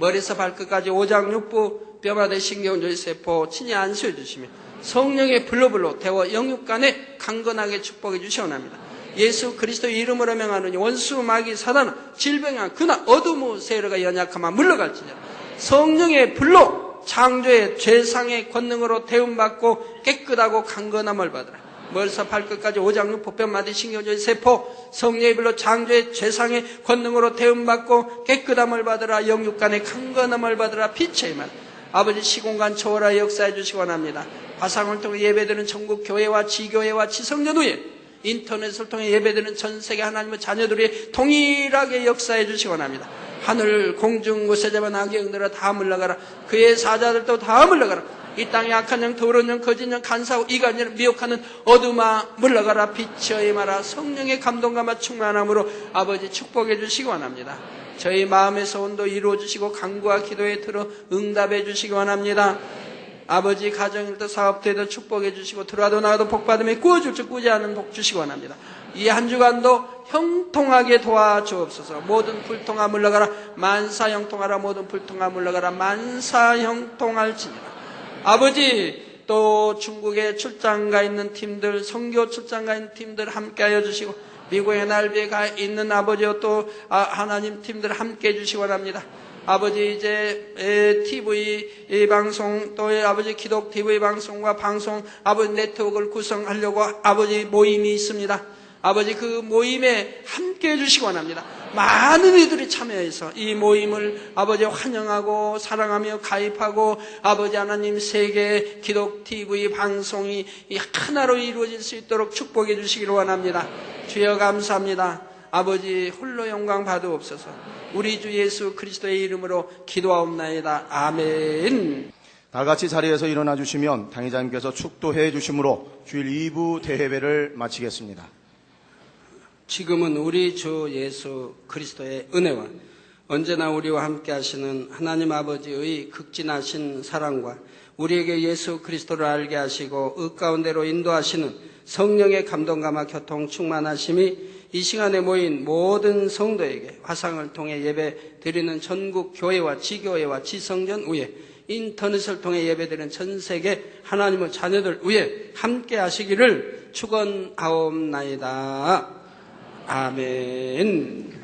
머리에서 발끝까지 오장육부 뼈마다 신경조세포 친히 안수해 주시며 성령의 불로불로 대워 영육간에 강건하게 축복해 주시옵나이다. 예수 그리스도의 이름으로 명하노니 원수 마귀 사단아 질병아 그나 어둠의 세력과 연약함아 물러갈지니라. 성령의 불로 창조의 죄상의 권능으로 대운받고 깨끗하고 강건함을 받으라. 머리에서 발끝까지 오장육부 뼈마디 신경조의 세포 성령의 불로 창조의 죄상의 권능으로 대운받고 깨끗함을 받으라. 영육간의 강건함을 받으라. 빛의 힘을 아버지 시공간 초월하여 역사해 주시기 원합니다. 화상을 통해 예배드리는 전국 교회와 지교회와 지성전 후에 인터넷을 통해 예배드리는 전 세계 하나님의 자녀들이 동일하게 역사해 주시기 원합니다. 하늘 공중 곳에 잡은 악의 영들아 다 물러가라. 그의 사자들도 다 물러가라. 이 땅에 악한 영, 더러운 영, 거짓 영, 간사하고 이간을 미혹하는 어둠아 물러가라. 빛의 임하라. 성령의 감동감과 충만함으로 아버지 축복해 주시기 원합니다. 저희 마음의 소원도 이루어 주시고 간구와 기도에 들어 응답해 주시기 원합니다. 아버지 가정일도 사업도에도 축복해 주시고 들어와도 나가도 복받으며 구워줄 줄 꾸지 않은 복 주시기 원합니다. 이 한 주간도 형통하게 도와주옵소서. 모든 불통아 물러가라. 만사 형통하라. 모든 불통아 물러가라. 만사 형통할지니라. 아버지 또 중국에 출장 가 있는 팀들, 선교 출장 가 있는 팀들 함께하여 주시고 미국에 날비에 가 있는 아버지와 또 하나님 팀들 함께 해주시기 바랍니다. 아버지 이제 TV 방송 또 아버지 기독 TV 방송과 방송 아버지 네트워크를 구성하려고 아버지 모임이 있습니다. 아버지 그 모임에 함께 해주시기 원합니다. 많은 이들이 참여해서 이 모임을 아버지 환영하고 사랑하며 가입하고 아버지 하나님 세계 기독 TV 방송이 하나로 이루어질 수 있도록 축복해 주시기를 원합니다. 주여 감사합니다. 아버지 홀로 영광 받으옵소서. 우리 주 예수 그리스도의 이름으로 기도하옵나이다. 아멘. 다 같이 자리에서 일어나 주시면 당회자님께서 축도해 주심으로 주일 2부 대회를 마치겠습니다. 지금은 우리 주 예수 그리스도의 은혜와 언제나 우리와 함께 하시는 하나님 아버지의 극진하신 사랑과 우리에게 예수 그리스도를 알게 하시고 의 가운데로 인도하시는 성령의 감동감화 교통 충만하심이 이 시간에 모인 모든 성도에게 화상을 통해 예배 드리는 전국 교회와 지교회와 지성전 위에 인터넷을 통해 예배드리는 전 세계 하나님의 자녀들 위에 함께 하시기를 축원하옵나이다. 아멘.